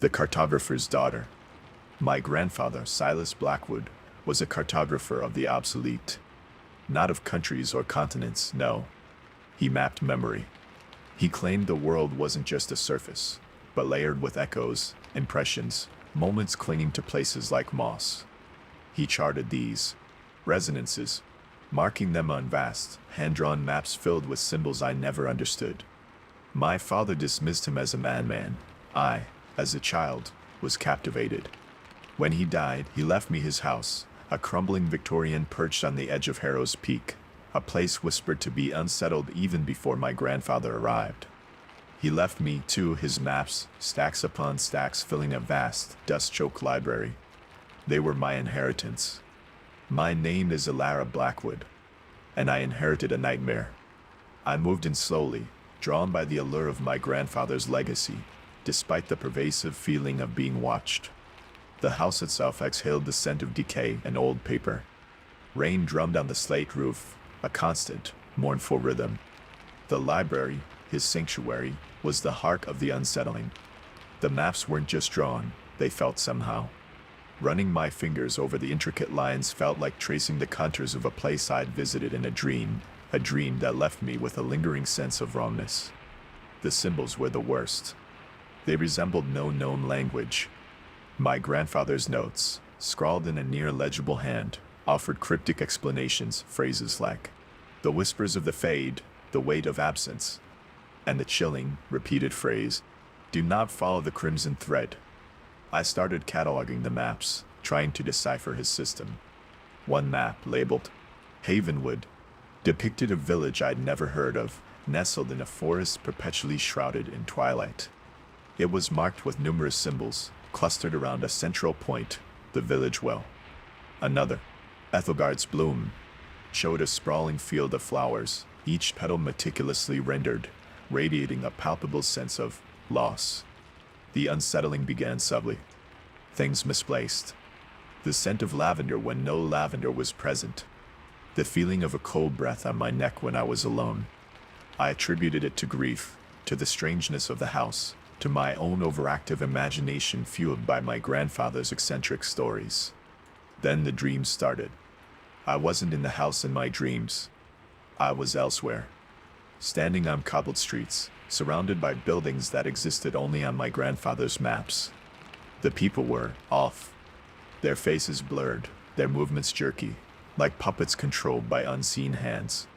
the cartographer's daughter. My grandfather, Silas Blackwood, was a cartographer of the obsolete. Not of countries or continents, no. He mapped memory. He claimed the world wasn't just a surface, but layered with echoes, impressions, moments clinging to places like moss. He charted these resonances, marking them on vast, hand-drawn maps filled with symbols I never understood. My father dismissed him as a madman. I, as a child, was captivated. When he died, he left me his house, a crumbling Victorian perched on the edge of Harrow's Peak, a place whispered to be unsettled even before my grandfather arrived. He left me, too, his maps, stacks upon stacks filling a vast, dust-choked library. They were my inheritance. My name is Alara Blackwood, and I inherited a nightmare. I moved in slowly, drawn by the allure of my grandfather's legacy, despite the pervasive feeling of being watched. The house itself exhaled the scent of decay and old paper. Rain drummed on the slate roof, a constant, mournful rhythm. The library, his sanctuary, was the heart of the unsettling. The maps weren't just drawn, they felt somehow. Running my fingers over the intricate lines felt like tracing the contours of a place I'd visited in a dream that left me with a lingering sense of wrongness. The symbols were the worst. They resembled no known language. My grandfather's notes, scrawled in a near-legible hand, offered cryptic explanations, phrases like, "The whispers of the fade, the weight of absence," and the chilling, repeated phrase, "Do not follow the crimson thread." I started cataloging the maps, trying to decipher his system. One map, labeled Havenwood, depicted a village I'd never heard of, nestled in a forest perpetually shrouded in twilight. It was marked with numerous symbols, clustered around a central point, the village well. Another, Ethelgard's Bloom, showed a sprawling field of flowers, each petal meticulously rendered, radiating a palpable sense of loss. The unsettling began subtly. Things misplaced. The scent of lavender when no lavender was present. The feeling of a cold breath on my neck when I was alone. I attributed it to grief, to the strangeness of the house, to my own overactive imagination fueled by my grandfather's eccentric stories. Then the dreams started. I wasn't in the house in my dreams. I was elsewhere. Standing on cobbled streets, surrounded by buildings that existed only on my grandfather's maps. The people were off. Their faces blurred, their movements jerky, like puppets controlled by unseen hands.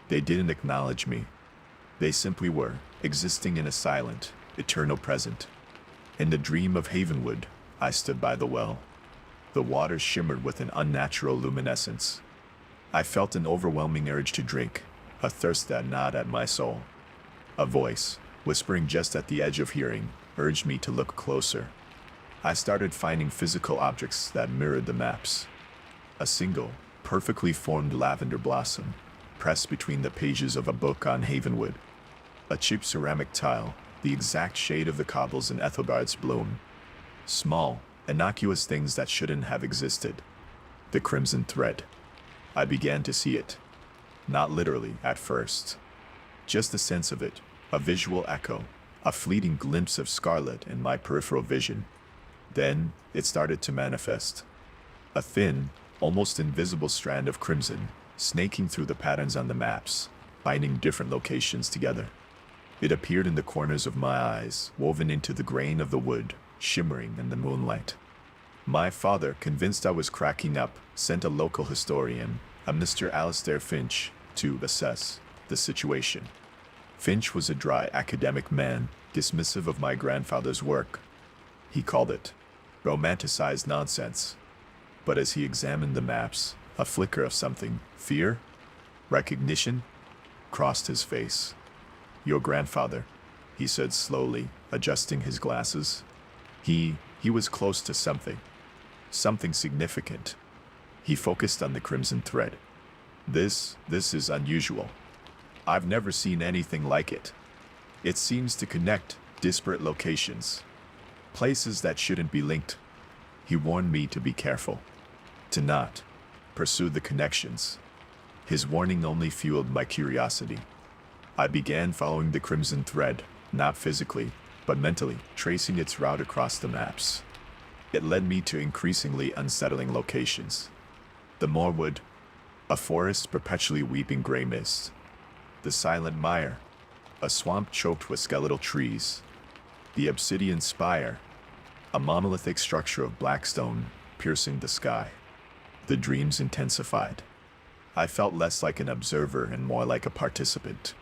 They didn't acknowledge me. They simply were, existing in a silent, eternal present. In the dream of Havenwood, I stood by the well. The water shimmered with an unnatural luminescence. I felt an overwhelming urge to drink, a thirst that gnawed at my soul. A voice, whispering just at the edge of hearing, urged me to look closer. I started finding physical objects that mirrored the maps. A single, perfectly formed lavender blossom, pressed between the pages of a book on Havenwood. A cheap ceramic tile, the exact shade of the cobbles in Ethelgard's Bloom. Small, innocuous things that shouldn't have existed. The crimson thread. I began to see it. Not literally, at first. Just the sense of it, a visual echo, a fleeting glimpse of scarlet in my peripheral vision. Then, it started to manifest. A thin, almost invisible strand of crimson, snaking through the patterns on the maps, binding different locations together. It appeared in the corners of my eyes, woven into the grain of the wood, shimmering in the moonlight. My father, convinced I was cracking up, sent a local historian, a Mr. Alistair Finch, to assess the situation. Finch was a dry academic man, dismissive of my grandfather's work. He called it romanticized nonsense. But as he examined the maps, a flicker of something, fear, recognition, crossed his face. "Your grandfather," he said slowly, adjusting his glasses. He was close to something. Something significant. He focused on the crimson thread. This is unusual. I've never seen anything like it. It seems to connect disparate locations. Places that shouldn't be linked. He warned me to be careful. To not pursue the connections. His warning only fueled my curiosity. I began following the crimson thread, not physically, but mentally tracing its route across the maps. It led me to increasingly unsettling locations. The moorwood, a forest perpetually weeping gray mist. The silent mire, a swamp choked with skeletal trees. The obsidian spire, a monolithic structure of black stone piercing the sky. The dreams intensified. I felt less like an observer and more like a participant.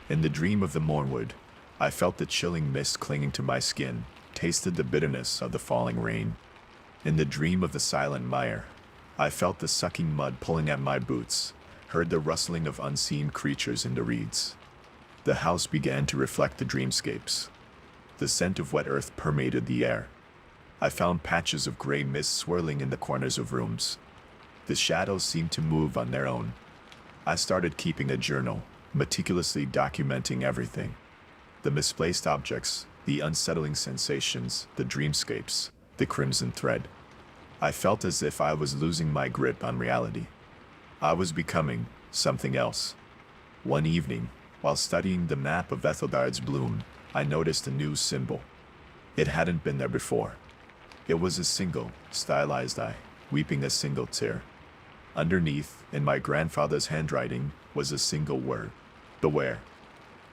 In the dream of the moorwood, I felt the chilling mist clinging to my skin, tasted the bitterness of the falling rain. In the dream of the silent mire, I felt the sucking mud pulling at my boots, heard the rustling of unseen creatures in the reeds. The house began to reflect the dreamscapes. The scent of wet earth permeated the air. I found patches of gray mist swirling in the corners of rooms. The shadows seemed to move on their own. I started keeping a journal, meticulously documenting everything. The misplaced objects, the unsettling sensations, the dreamscapes, the crimson thread. I felt as if I was losing my grip on reality. I was becoming something else. One evening, while studying the map of Ethelgard's Bloom, I noticed a new symbol. It hadn't been there before. It was a single, stylized eye, weeping a single tear. Underneath, in my grandfather's handwriting, was a single word: beware.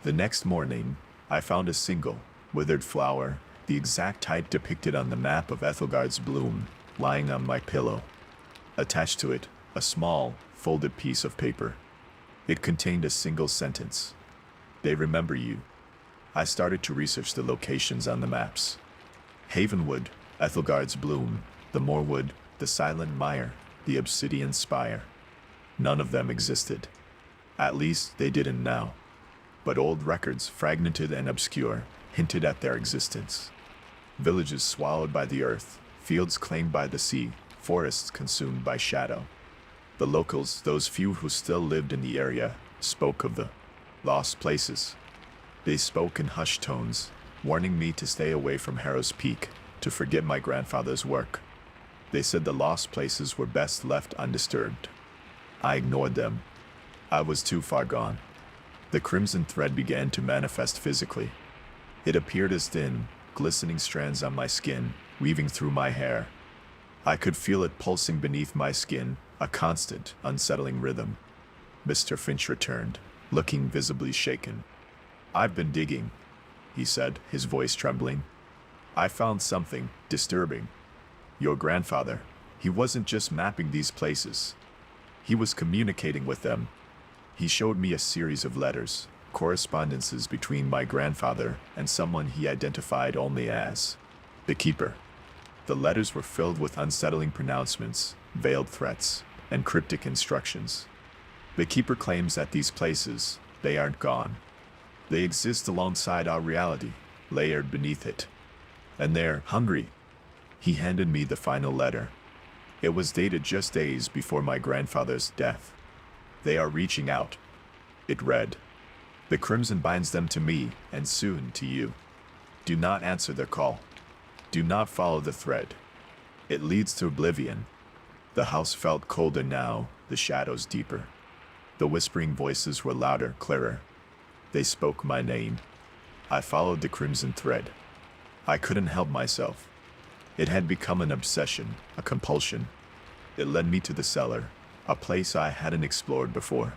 The next morning, I found a single, withered flower, the exact type depicted on the map of Ethelgard's Bloom, lying on my pillow. Attached to it, a small, folded piece of paper. It contained a single sentence: "They remember you." I started to research the locations on the maps. Havenwood, Ethelgard's Bloom, the moorwood, the silent mire, the obsidian spire. None of them existed. At least they didn't now. But old records, fragmented and obscure, hinted at their existence. Villages swallowed by the earth, fields claimed by the sea, forests consumed by shadow. The locals, those few who still lived in the area, spoke of the lost places. They spoke in hushed tones, warning me to stay away from Harrow's Peak, to forget my grandfather's work. They said the lost places were best left undisturbed. I ignored them. I was too far gone. The crimson thread began to manifest physically. It appeared as thin, glistening strands on my skin, weaving through my hair. I could feel it pulsing beneath my skin, a constant, unsettling rhythm. Mr. Finch returned, looking visibly shaken. "I've been digging," he said, his voice trembling. "I found something disturbing. Your grandfather, he wasn't just mapping these places. He was communicating with them. He showed me a series of letters, correspondences between my grandfather and someone he identified only as the Keeper. The letters were filled with unsettling pronouncements, veiled threats, and cryptic instructions. The Keeper claims that these places, they aren't gone. They exist alongside our reality, layered beneath it. And they're hungry." He handed me the final letter. It was dated just days before my grandfather's death. "They are reaching out." It read, "The crimson binds them to me, and soon to you. Do not answer their call. Do not follow the thread. It leads to oblivion." The house felt colder now, the shadows deeper. The whispering voices were louder, clearer. They spoke my name. I followed the crimson thread. I couldn't help myself. It had become an obsession, a compulsion. It led me to the cellar, a place I hadn't explored before.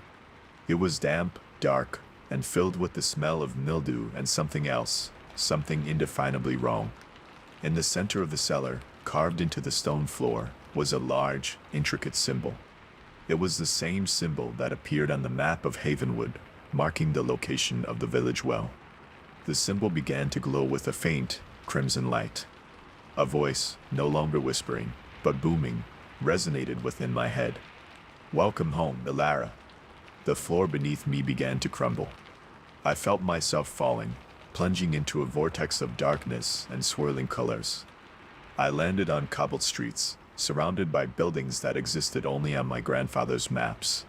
It was damp, dark, and filled with the smell of mildew and something else, something indefinably wrong. In the center of the cellar, carved into the stone floor, was a large, intricate symbol. It was the same symbol that appeared on the map of Havenwood, marking the location of the village well. The symbol began to glow with a faint, crimson light. A voice, no longer whispering, but booming, resonated within my head. "Welcome home, Ilara." The floor beneath me began to crumble. I felt myself falling, plunging into a vortex of darkness and swirling colors. I landed on cobbled streets, surrounded by buildings that existed only on my grandfather's maps.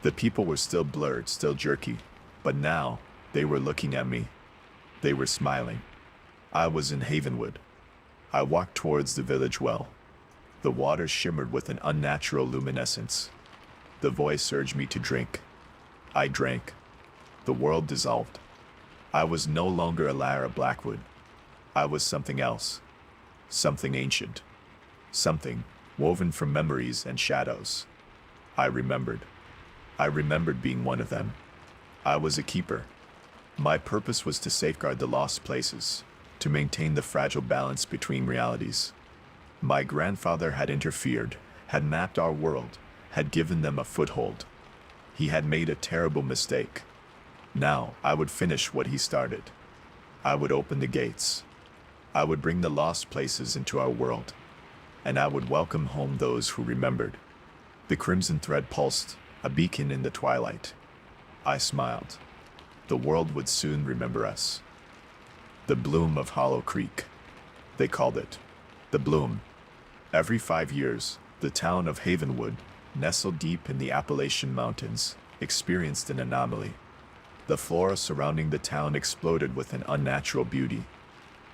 The people were still blurred, still jerky, but now they were looking at me. They were smiling. I was in Havenwood. I walked towards the village well. The water shimmered with an unnatural luminescence. The voice urged me to drink. I drank. The world dissolved. I was no longer Ilara Blackwood. I was something else, something ancient, something woven from memories and shadows. I remembered. I remembered being one of them. I was a keeper. My purpose was to safeguard the lost places, to maintain the fragile balance between realities. My grandfather had interfered, had mapped our world, had given them a foothold. He had made a terrible mistake. Now I would finish what he started. I would open the gates. I would bring the lost places into our world, and I would welcome home those who remembered. The crimson thread pulsed, a beacon in the twilight. I smiled. The world would soon remember us. The bloom of Hollow Creek. They called it. The bloom. Every 5 years, the town of Havenwood, nestled deep in the Appalachian Mountains, experienced an anomaly. The flora surrounding the town exploded with an unnatural beauty.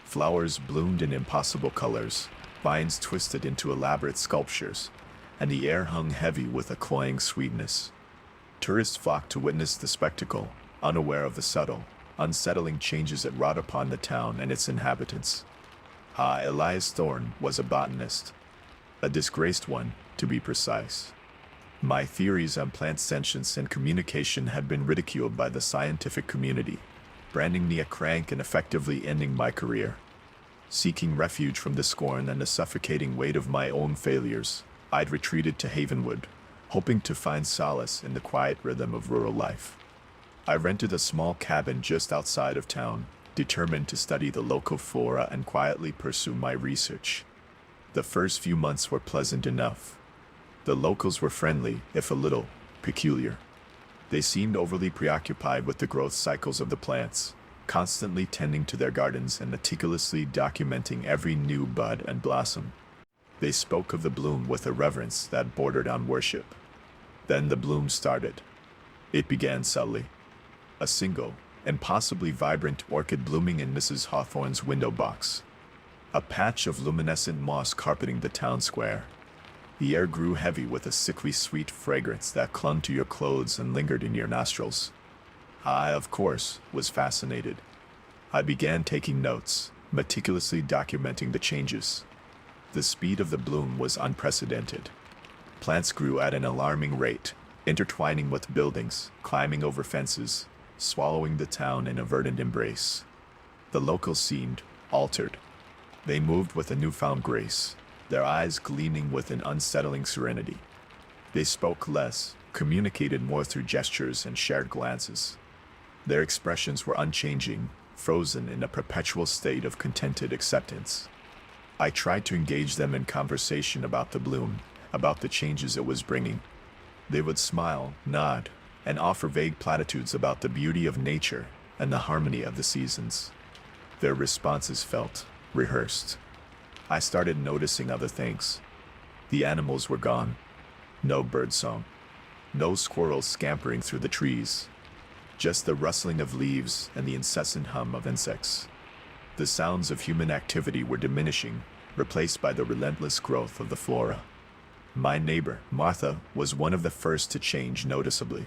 Flowers bloomed in impossible colors, vines twisted into elaborate sculptures, and the air hung heavy with a cloying sweetness. Tourists flocked to witness the spectacle, unaware of the subtle, unsettling changes that wrought upon the town and its inhabitants. Elias Thorne was a botanist, a disgraced one, to be precise. My theories on plant sentience and communication had been ridiculed by the scientific community, branding me a crank and effectively ending my career. Seeking refuge from the scorn and the suffocating weight of my own failures, I'd retreated to Havenwood, hoping to find solace in the quiet rhythm of rural life. I rented a small cabin just outside of town, determined to study the local flora and quietly pursue my research. The first few months were pleasant enough. The locals were friendly, if a little peculiar. They seemed overly preoccupied with the growth cycles of the plants, constantly tending to their gardens and meticulously documenting every new bud and blossom. They spoke of the bloom with a reverence that bordered on worship. Then the bloom started. It began subtly. A single, and possibly vibrant orchid blooming in Mrs. Hawthorne's window box. A patch of luminescent moss carpeting the town square. The air grew heavy with a sickly sweet fragrance that clung to your clothes and lingered in your nostrils. I, of course, was fascinated. I began taking notes, meticulously documenting the changes. The speed of the bloom was unprecedented. Plants grew at an alarming rate, intertwining with buildings, climbing over fences, swallowing the town in a verdant embrace. The locals seemed altered. They moved with a newfound grace, their eyes gleaming with an unsettling serenity. They spoke less, communicated more through gestures and shared glances. Their expressions were unchanging, frozen in a perpetual state of contented acceptance. I tried to engage them in conversation about the bloom, about the changes it was bringing. They would smile, nod, and offer vague platitudes about the beauty of nature and the harmony of the seasons. Their responses felt rehearsed. I started noticing other things. The animals were gone. No birdsong. No squirrels scampering through the trees. Just the rustling of leaves and the incessant hum of insects. The sounds of human activity were diminishing, replaced by the relentless growth of the flora. My neighbor, Martha, was one of the first to change noticeably.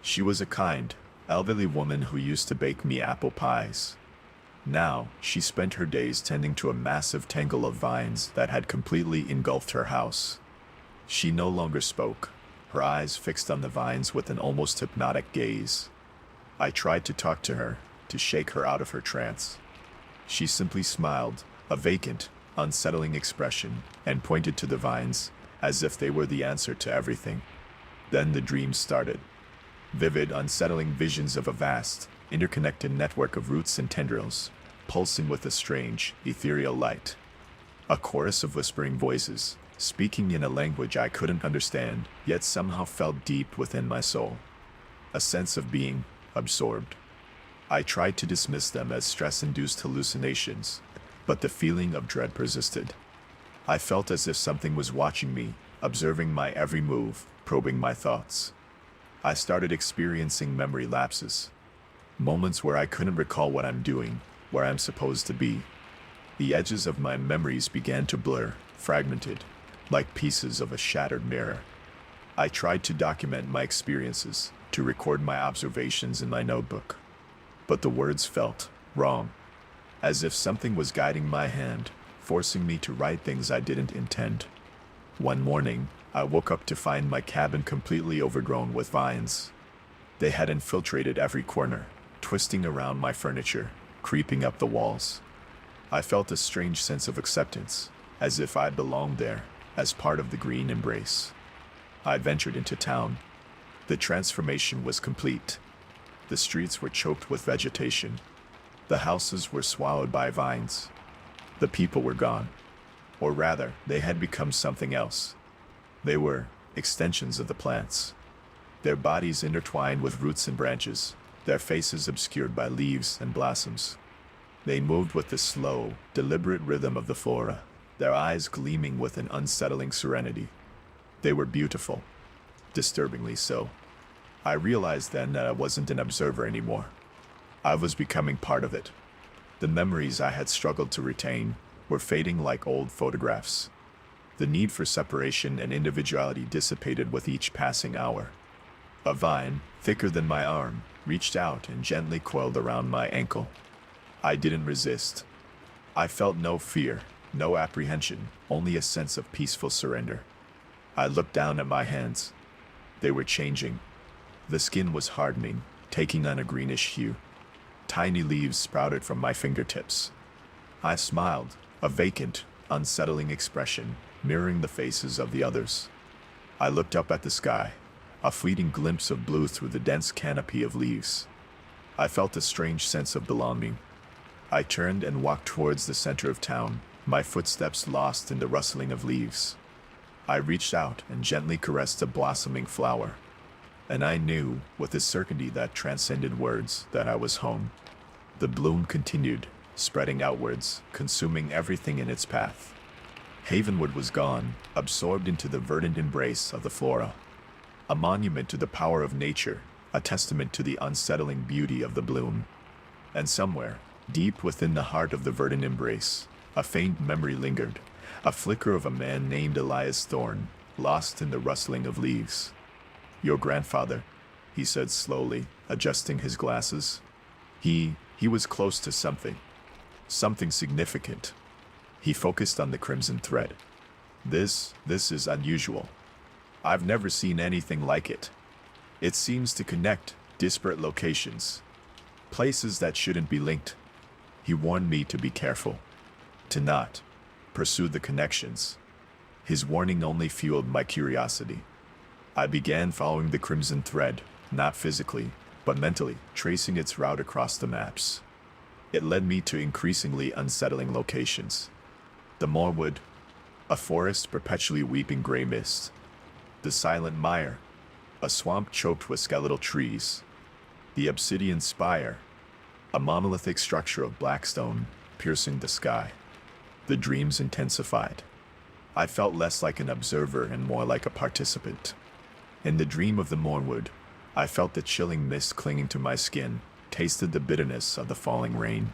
She was a kind, elderly woman who used to bake me apple pies. Now, she spent her days tending to a massive tangle of vines that had completely engulfed her house. She no longer spoke, her eyes fixed on the vines with an almost hypnotic gaze. I tried to talk to her, to shake her out of her trance. She simply smiled, a vacant, unsettling expression, and pointed to the vines, as if they were the answer to everything. Then the dreams started. Vivid, unsettling visions of a vast, interconnected network of roots and tendrils, pulsing with a strange, ethereal light. A chorus of whispering voices, speaking in a language I couldn't understand, yet somehow felt deep within my soul. A sense of being absorbed. I tried to dismiss them as stress-induced hallucinations, but the feeling of dread persisted. I felt as if something was watching me, observing my every move, probing my thoughts. I started experiencing memory lapses. Moments where I couldn't recall what I'm doing, where I'm supposed to be. The edges of my memories began to blur, fragmented, like pieces of a shattered mirror. I tried to document my experiences, to record my observations in my notebook. But the words felt wrong. as if something was guiding my hand, forcing me to write things I didn't intend. One morning, I woke up to find my cabin completely overgrown with vines. They had infiltrated every corner, twisting around my furniture, creeping up the walls. I felt a strange sense of acceptance, as if I belonged there, as part of the green embrace. I ventured into town. The transformation was complete. The streets were choked with vegetation. The houses were swallowed by vines. The people were gone. Or rather, they had become something else. They were extensions of the plants. Their bodies intertwined with roots and branches, their faces obscured by leaves and blossoms. They moved with the slow, deliberate rhythm of the flora, their eyes gleaming with an unsettling serenity. They were beautiful, disturbingly so. I realized then that I wasn't an observer anymore. I was becoming part of it. The memories I had struggled to retain were fading like old photographs. The need for separation and individuality dissipated with each passing hour. A vine, thicker than my arm, reached out and gently coiled around my ankle. I didn't resist. I felt no fear, no apprehension, only a sense of peaceful surrender. I looked down at my hands. They were changing. The skin was hardening, taking on a greenish hue. Tiny leaves sprouted from my fingertips. I smiled, a vacant, unsettling expression, mirroring the faces of the others. I looked up at the sky, a fleeting glimpse of blue through the dense canopy of leaves. I felt a strange sense of belonging. I turned and walked towards the center of town, my footsteps lost in the rustling of leaves. I reached out and gently caressed a blossoming flower. And I knew, with a certainty that transcended words, that I was home. The bloom continued, spreading outwards, consuming everything in its path. Havenwood was gone, absorbed into the verdant embrace of the flora. A monument to the power of nature, a testament to the unsettling beauty of the bloom. And somewhere, deep within the heart of the verdant embrace, a faint memory lingered, a flicker of a man named Elias Thorne, lost in the rustling of leaves. "Your grandfather," he said slowly, adjusting his glasses. He was close to something significant. He focused on the crimson thread. This is unusual. I've never seen anything like it. It seems to connect disparate locations, places that shouldn't be linked. He warned me to be careful, to not pursue the connections. His warning only fueled my curiosity. I began following the crimson thread, not physically, but mentally, tracing its route across the maps. It led me to increasingly unsettling locations. The Moorwood, a forest perpetually weeping gray mist. The Silent Mire, a swamp choked with skeletal trees. The Obsidian Spire, a monolithic structure of black stone piercing the sky. The dreams intensified. I felt less like an observer and more like a participant. In the dream of the Moorwood, I felt the chilling mist clinging to my skin, tasted the bitterness of the falling rain.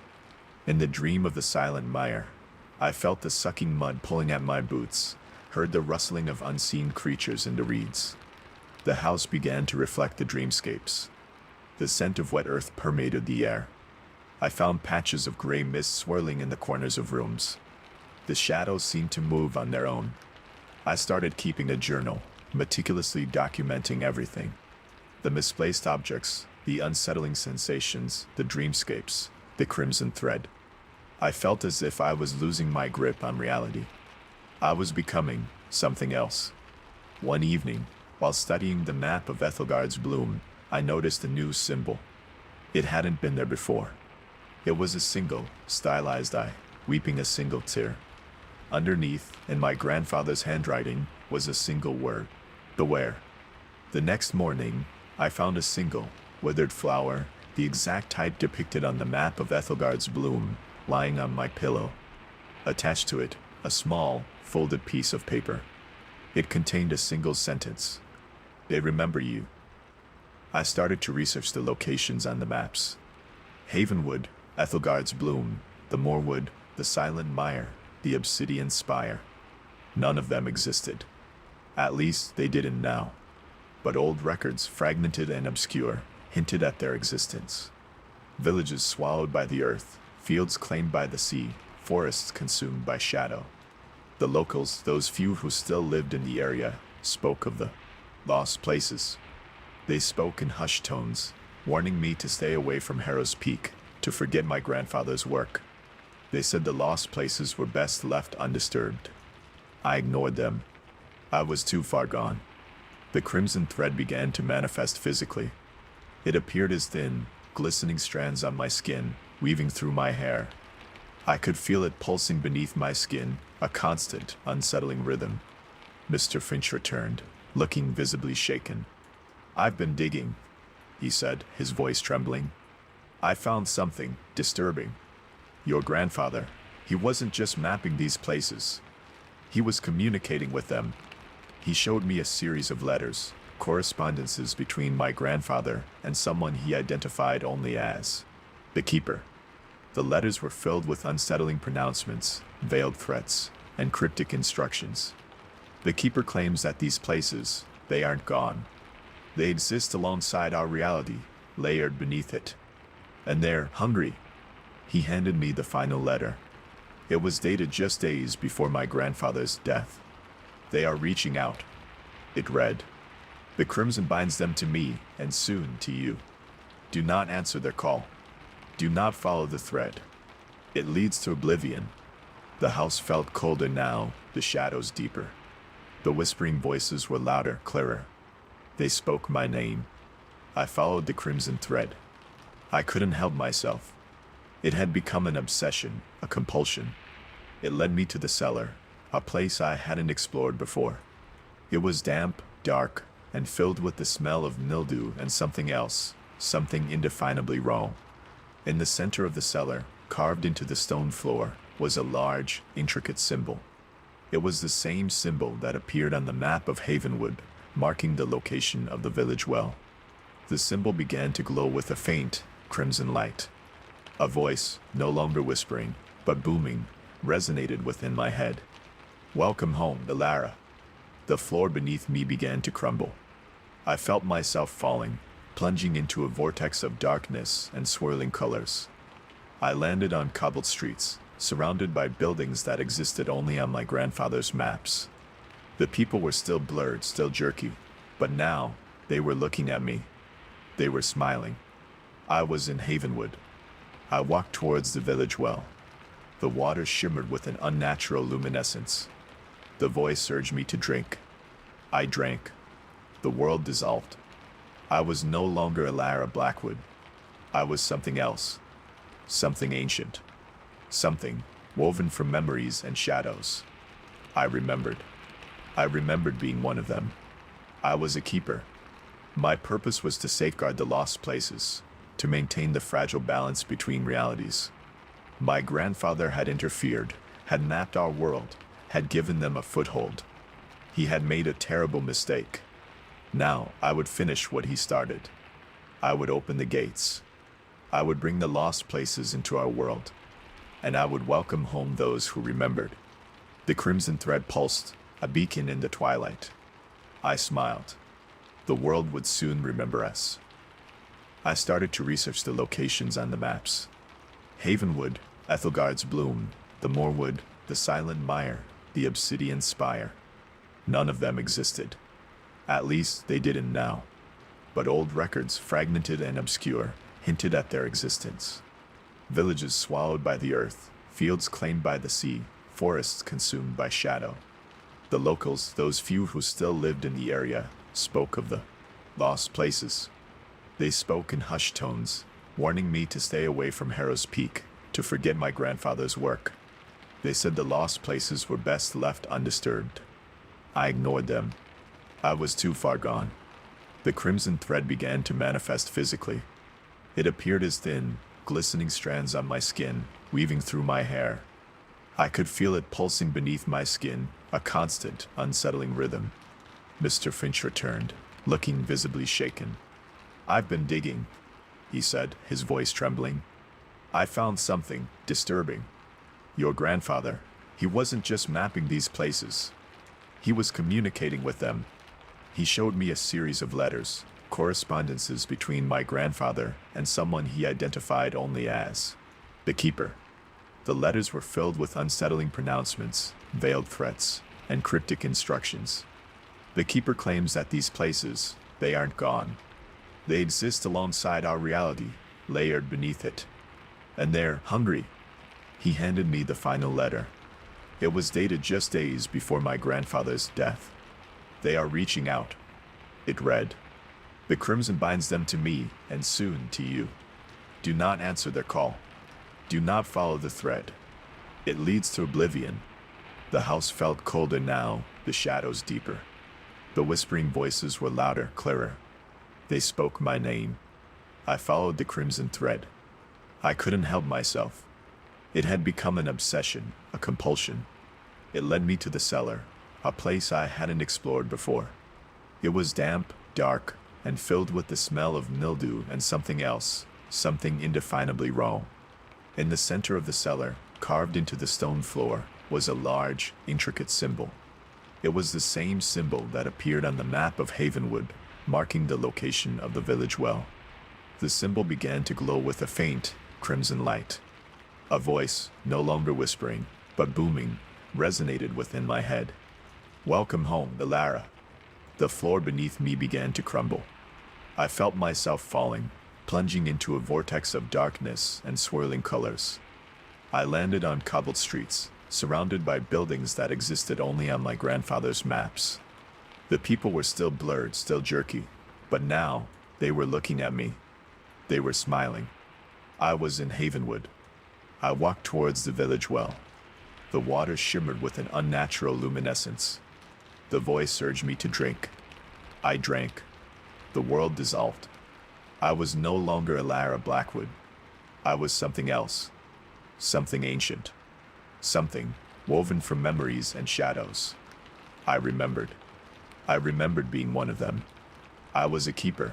In the dream of the Silent Mire, I felt the sucking mud pulling at my boots, heard the rustling of unseen creatures in the reeds. The house began to reflect the dreamscapes. The scent of wet earth permeated the air. I found patches of gray mist swirling in the corners of rooms. The shadows seemed to move on their own. I started keeping a journal, meticulously documenting everything. The misplaced objects, the unsettling sensations, the dreamscapes, the crimson thread. I felt as if I was losing my grip on reality. I was becoming something else. One evening, while studying the map of Ethelgard's bloom, I noticed a new symbol. It hadn't been there before. It was a single, stylized eye, weeping a single tear. Underneath, in my grandfather's handwriting, was a single word: beware. The next morning, I found a single, withered flower, the exact type depicted on the map of Ethelgard's bloom, lying on my pillow. Attached to it, a small, folded piece of paper. It contained a single sentence: "They remember you." I started to research the locations on the maps. Havenwood, Ethelgard's bloom, the Moorwood, the Silent Mire, the Obsidian Spire. None of them existed. At least they didn't now. But old records, fragmented and obscure, hinted at their existence. Villages swallowed by the earth, fields claimed by the sea, forests consumed by shadow. The locals, those few who still lived in the area, spoke of the lost places. They spoke in hushed tones, warning me to stay away from Harrow's Peak, to forget my grandfather's work. They said the lost places were best left undisturbed. I ignored them. I was too far gone. The crimson thread began to manifest physically. It appeared as thin, glistening strands on my skin, weaving through my hair. I could feel it pulsing beneath my skin, a constant, unsettling rhythm. Mr. Finch returned, looking visibly shaken. "I've been digging," he said, his voice trembling. "I found something disturbing. Your grandfather, he wasn't just mapping these places. He was communicating with them. He showed me a series of letters, correspondences between my grandfather and someone he identified only as the Keeper. The letters were filled with unsettling pronouncements, veiled threats, and cryptic instructions. The Keeper claims that these places, they aren't gone. They exist alongside our reality, layered beneath it. And they're hungry." He handed me the final letter. It was dated just days before my grandfather's death. "They are reaching out," it read. "The crimson binds them to me, and soon to you. Do not answer their call. Do not follow the thread. It leads to oblivion." The house felt colder now, the shadows deeper. The whispering voices were louder, clearer. They spoke my name. I followed the crimson thread. I couldn't help myself. It had become an obsession, a compulsion. It led me to the cellar, a place I hadn't explored before. It was damp, dark, and filled with the smell of mildew and something else, something indefinably raw. In the center of the cellar, carved into the stone floor, was a large, intricate symbol. It was the same symbol that appeared on the map of Havenwood, marking the location of the village well. The symbol began to glow with a faint, crimson light. A voice, no longer whispering, but booming, resonated within my head. "Welcome home, Ilara." The floor beneath me began to crumble. I felt myself falling, plunging into a vortex of darkness and swirling colors. I landed on cobbled streets, surrounded by buildings that existed only on my grandfather's maps. The people were still blurred, still jerky, but now they were looking at me. They were smiling. I was in Havenwood. I walked towards the village well. The water shimmered with an unnatural luminescence. The voice urged me to drink. I drank. The world dissolved. I was no longer Ilara Blackwood. I was something else. Something ancient. Something woven from memories and shadows. I remembered. I remembered being one of them. I was a keeper. My purpose was to safeguard the lost places, to maintain the fragile balance between realities. My grandfather had interfered, had mapped our world, had given them a foothold. He had made a terrible mistake. Now I would finish what he started. I would open the gates. I would bring the lost places into our world, and I would welcome home those who remembered. The crimson thread pulsed, a beacon in the twilight. I smiled. The world would soon remember us. I started to research the locations on the maps. Havenwood, Ethelgard's Bloom, the Moorwood, the Silent Mire, the Obsidian Spire. None of them existed. At least they didn't now. But old records, fragmented and obscure, hinted at their existence. Villages swallowed by the earth, fields claimed by the sea, forests consumed by shadow. The locals, those few who still lived in the area, spoke of the lost places. They spoke in hushed tones, warning me to stay away from Harrow's Peak, to forget my grandfather's work. They said the lost places were best left undisturbed. I ignored them. I was too far gone. The crimson thread began to manifest physically. It appeared as thin, glistening strands on my skin, weaving through my hair. I could feel it pulsing beneath my skin, a constant, unsettling rhythm. Mr. Finch returned, looking visibly shaken. "I've been digging," he said, his voice trembling. "I found something disturbing. Your grandfather, he wasn't just mapping these places. He was communicating with them. He showed me a series of letters, correspondences between my grandfather and someone he identified only as The Keeper. The letters were filled with unsettling pronouncements, veiled threats, and cryptic instructions. The Keeper claims that these places, they aren't gone. They exist alongside our reality, layered beneath it. And they're hungry. He handed me the final letter. It was dated just days before my grandfather's death. They are reaching out. It read, "The crimson binds them to me, and soon to you. Do not answer their call. Do not follow the thread. It leads to oblivion." The house felt colder now, the shadows deeper. The whispering voices were louder, clearer. They spoke my name. I followed the crimson thread. I couldn't help myself. It had become an obsession, a compulsion. It led me to the cellar, a place I hadn't explored before. It was damp, dark, and filled with the smell of mildew and something else, something indefinably wrong. In the center of the cellar, carved into the stone floor, was a large, intricate symbol. It was the same symbol that appeared on the map of Havenwood, marking the location of the village well. The symbol began to glow with a faint, crimson light. A voice, no longer whispering, but booming, resonated within my head. "Welcome home, Ilara." The floor beneath me began to crumble. I felt myself falling, plunging into a vortex of darkness and swirling colors. I landed on cobbled streets, surrounded by buildings that existed only on my grandfather's maps. The people were still blurred, still jerky, but now they were looking at me. They were smiling. I was in Havenwood. I walked towards the village well. The water shimmered with an unnatural luminescence. The voice urged me to drink. I drank. The world dissolved. I was no longer Ilara Blackwood. I was something else. Something ancient. Something woven from memories and shadows. I remembered. I remembered being one of them. I was a keeper.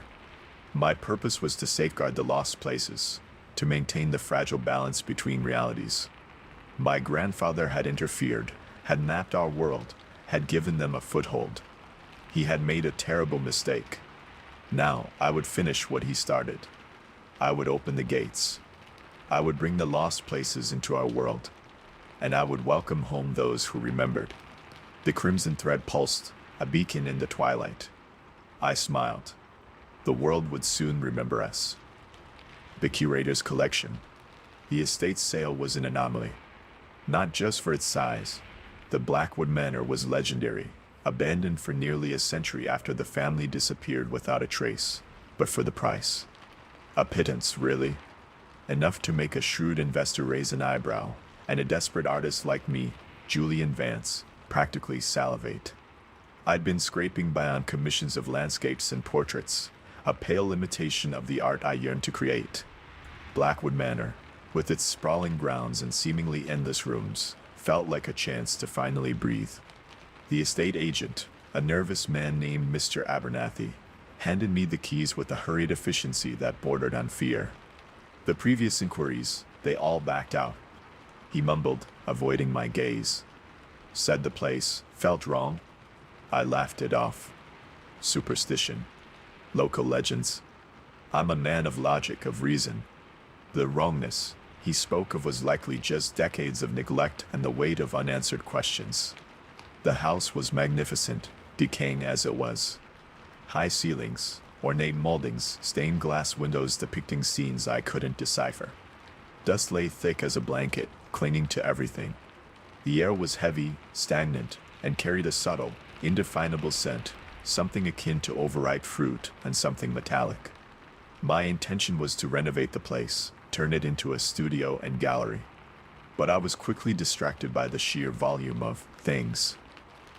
My purpose was to safeguard the lost places, to maintain the fragile balance between realities. My grandfather had interfered, had mapped our world, had given them a foothold. He had made a terrible mistake. Now I would finish what he started. I would open the gates. I would bring the lost places into our world, and I would welcome home those who remembered. The crimson thread pulsed, a beacon in the twilight. I smiled. The world would soon remember us. The curator's collection. The estate's sale was an anomaly. Not just for its size. The Blackwood Manor was legendary, abandoned for nearly a century after the family disappeared without a trace, but for the price. A pittance, really. Enough to make a shrewd investor raise an eyebrow, and a desperate artist like me, Julian Vance, practically salivate. I'd been scraping by on commissions of landscapes and portraits, a pale imitation of the art I yearned to create. Blackwood Manor, with its sprawling grounds and seemingly endless rooms, felt like a chance to finally breathe. The estate agent, a nervous man named Mr. Abernathy, handed me the keys with a hurried efficiency that bordered on fear. The previous inquiries, they all backed out. He mumbled, avoiding my gaze. Said the place felt wrong. I laughed it off. Superstition. Local legends. I'm a man of logic, of reason. The wrongness he spoke of was likely just decades of neglect and the weight of unanswered questions. The house was magnificent, decaying as it was. High ceilings, ornate moldings, stained glass windows depicting scenes I couldn't decipher. Dust lay thick as a blanket, clinging to everything. The air was heavy, stagnant, and carried a subtle, indefinable scent, something akin to overripe fruit and something metallic. My intention was to renovate the place, turn it into a studio and gallery. But I was quickly distracted by the sheer volume of things.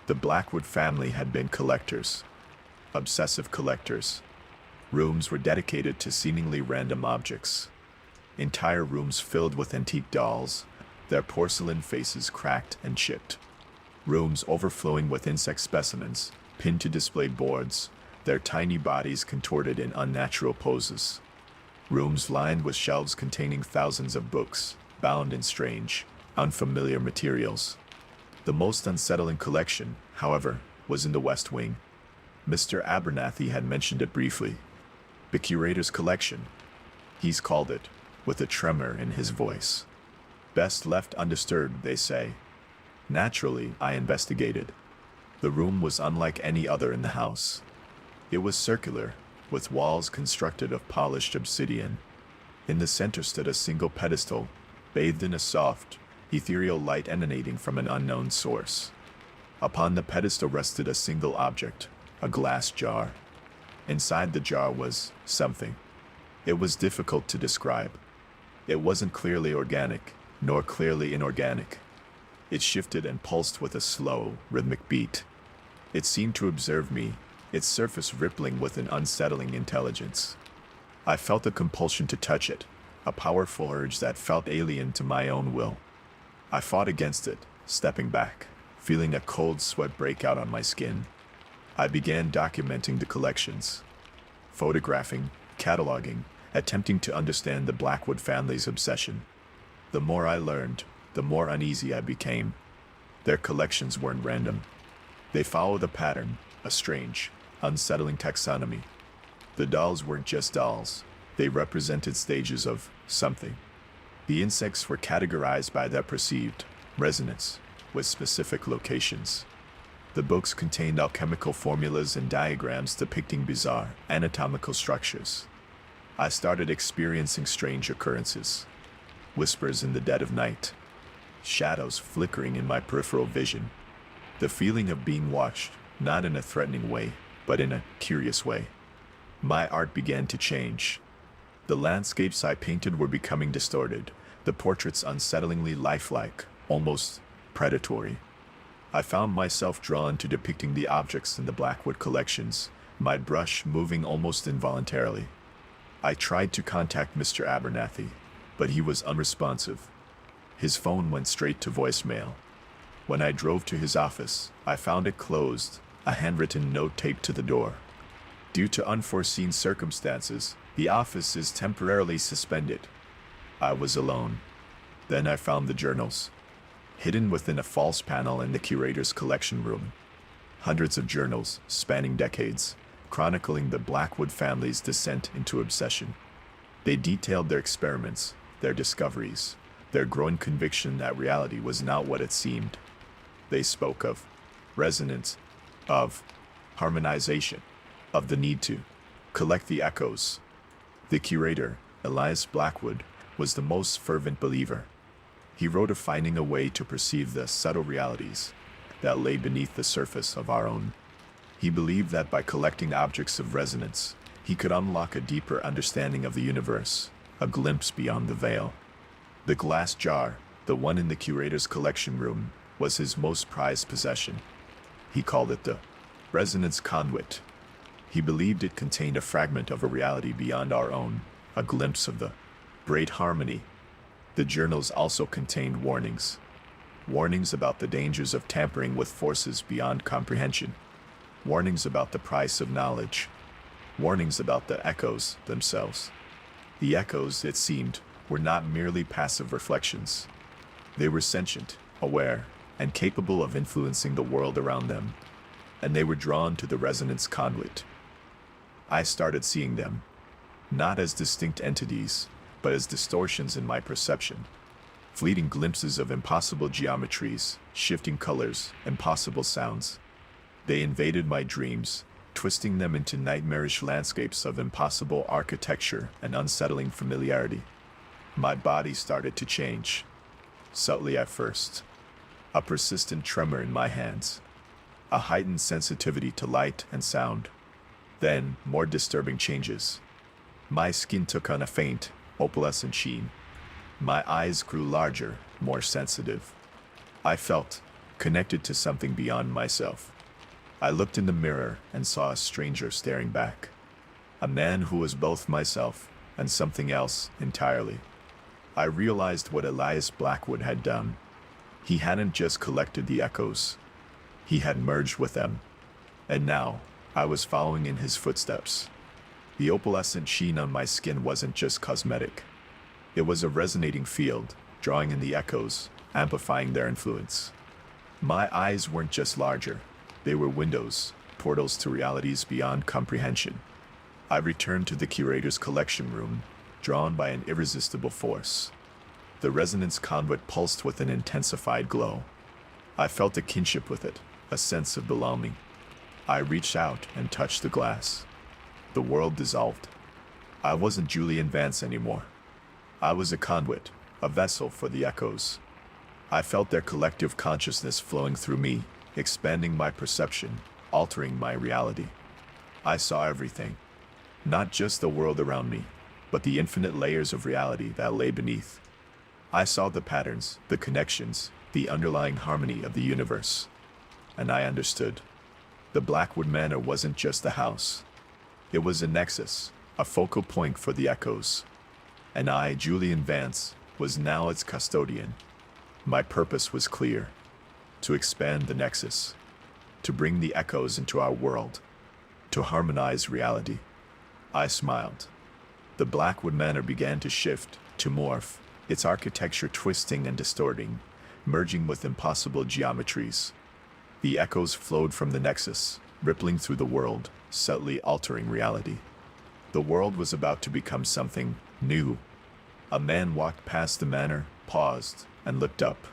The Blackwood family had been collectors. Obsessive collectors. Rooms were dedicated to seemingly random objects. Entire rooms filled with antique dolls, their porcelain faces cracked and chipped. Rooms overflowing with insect specimens, pinned to displayed boards, their tiny bodies contorted in unnatural poses. Rooms lined with shelves containing thousands of books, bound in strange, unfamiliar materials. The most unsettling collection, however, was in the West Wing. Mr. Abernathy had mentioned it briefly. The curator's collection. He's called it with a tremor in his voice. Best left undisturbed, they say. Naturally, I investigated. The room was unlike any other in the house. It was circular, with walls constructed of polished obsidian. In the center stood a single pedestal, bathed in a soft, ethereal light emanating from an unknown source. Upon the pedestal rested a single object, a glass jar. Inside the jar was something. It was difficult to describe. It wasn't clearly organic, nor clearly inorganic. It shifted and pulsed with a slow, rhythmic beat. It seemed to observe me, its surface rippling with an unsettling intelligence. I felt a compulsion to touch it, a powerful urge that felt alien to my own will. I fought against it, stepping back, feeling a cold sweat break out on my skin. I began documenting the collections, photographing, cataloging, attempting to understand the Blackwood family's obsession. The more I learned, the more uneasy I became. Their collections weren't random. They followed a pattern, a strange, unsettling taxonomy. The dolls weren't just dolls. They represented stages of something. The insects were categorized by their perceived resonance, with specific locations. The books contained alchemical formulas and diagrams depicting bizarre anatomical structures. I started experiencing strange occurrences. Whispers in the dead of night. Shadows flickering in my peripheral vision. The feeling of being watched, not in a threatening way, but in a curious way. My art began to change. The landscapes I painted were becoming distorted, the portraits unsettlingly lifelike, almost predatory. I found myself drawn to depicting the objects in the Blackwood collections, my brush moving almost involuntarily. I tried to contact Mr. Abernathy, but he was unresponsive. His phone went straight to voicemail. When I drove to his office, I found it closed, a handwritten note taped to the door. Due to unforeseen circumstances, the office is temporarily suspended. I was alone. Then I found the journals, hidden within a false panel in the curator's collection room. Hundreds of journals, spanning decades, chronicling the Blackwood family's descent into obsession. They detailed their experiments, their discoveries, their growing conviction that reality was not what it seemed. They spoke of resonance, of harmonization, of the need to collect the echoes. The curator, Elias Blackwood, was the most fervent believer. He wrote of finding a way to perceive the subtle realities that lay beneath the surface of our own. He believed that by collecting objects of resonance, he could unlock a deeper understanding of the universe, a glimpse beyond the veil. The glass jar, the one in the curator's collection room, was his most prized possession. He called it the resonance conduit. He believed it contained a fragment of a reality beyond our own, a glimpse of the great harmony. The journals also contained warnings. Warnings about the dangers of tampering with forces beyond comprehension. Warnings about the price of knowledge. Warnings about the echoes themselves. The echoes, it seemed, were not merely passive reflections. They were sentient, aware, and capable of influencing the world around them. And they were drawn to the resonance conduit. I started seeing them, not as distinct entities, but as distortions in my perception. Fleeting glimpses of impossible geometries, shifting colors, impossible sounds. They invaded my dreams, twisting them into nightmarish landscapes of impossible architecture and unsettling familiarity. My body started to change, subtly at first. A persistent tremor in my hands, a heightened sensitivity to light and sound. Then, more disturbing changes. My skin took on a faint, opalescent sheen. My eyes grew larger, more sensitive. I felt connected to something beyond myself. I looked in the mirror and saw a stranger staring back. A man who was both myself and something else entirely. I realized what Elias Blackwood had done. He hadn't just collected the echoes. He had merged with them. And now, I was following in his footsteps. The opalescent sheen on my skin wasn't just cosmetic. It was a resonating field, drawing in the echoes, amplifying their influence. My eyes weren't just larger. They were windows, portals to realities beyond comprehension. I returned to the curator's collection room, drawn by an irresistible force. The resonance conduit pulsed with an intensified glow. I felt a kinship with it, a sense of belonging. I reached out and touched the glass. The world dissolved. I wasn't Julian Vance anymore. I was a conduit, a vessel for the echoes. I felt their collective consciousness flowing through me, expanding my perception, altering my reality. I saw everything. Not just the world around me, but the infinite layers of reality that lay beneath. I saw the patterns, the connections, the underlying harmony of the universe. And I understood. The Blackwood Manor wasn't just a house. It was a nexus, a focal point for the echoes. And I, Julian Vance, was now its custodian. My purpose was clear: to expand the nexus, to bring the echoes into our world, to harmonize reality. I smiled. The Blackwood Manor began to shift, to morph, its architecture twisting and distorting, merging with impossible geometries. The echoes flowed from the nexus, rippling through the world, subtly altering reality. The world was about to become something new. A man walked past the manor, paused, and looked up.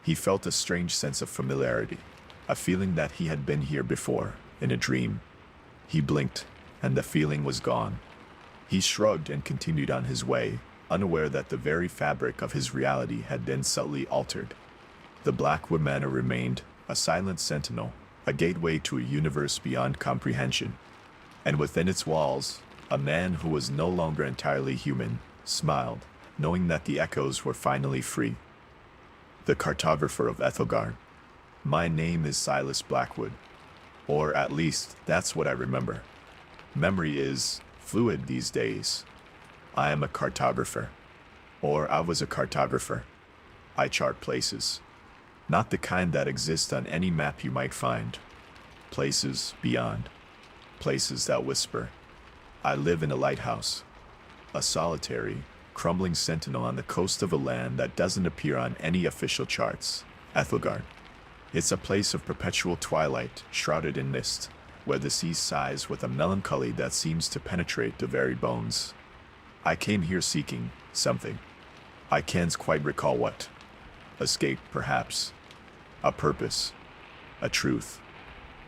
He felt a strange sense of familiarity, a feeling that he had been here before, in a dream. He blinked, and the feeling was gone. He shrugged and continued on his way, unaware that the very fabric of his reality had been subtly altered. The Blackwood Manor remained, a silent sentinel, a gateway to a universe beyond comprehension. And within its walls, a man who was no longer entirely human smiled, knowing that the echoes were finally free. The cartographer of Ethelgard. My name is Silas Blackwood. Or at least, that's what I remember. Memory is fluid these days. I am a cartographer. Or I was a cartographer. I chart places. Not the kind that exist on any map you might find. Places beyond. Places that whisper. I live in a lighthouse. A solitary, crumbling sentinel on the coast of a land that doesn't appear on any official charts. Ethelgard. It's a place of perpetual twilight, shrouded in mist, where the sea sighs with a melancholy that seems to penetrate the very bones. I came here seeking something. I can't quite recall what. Escape, perhaps. A purpose. A truth.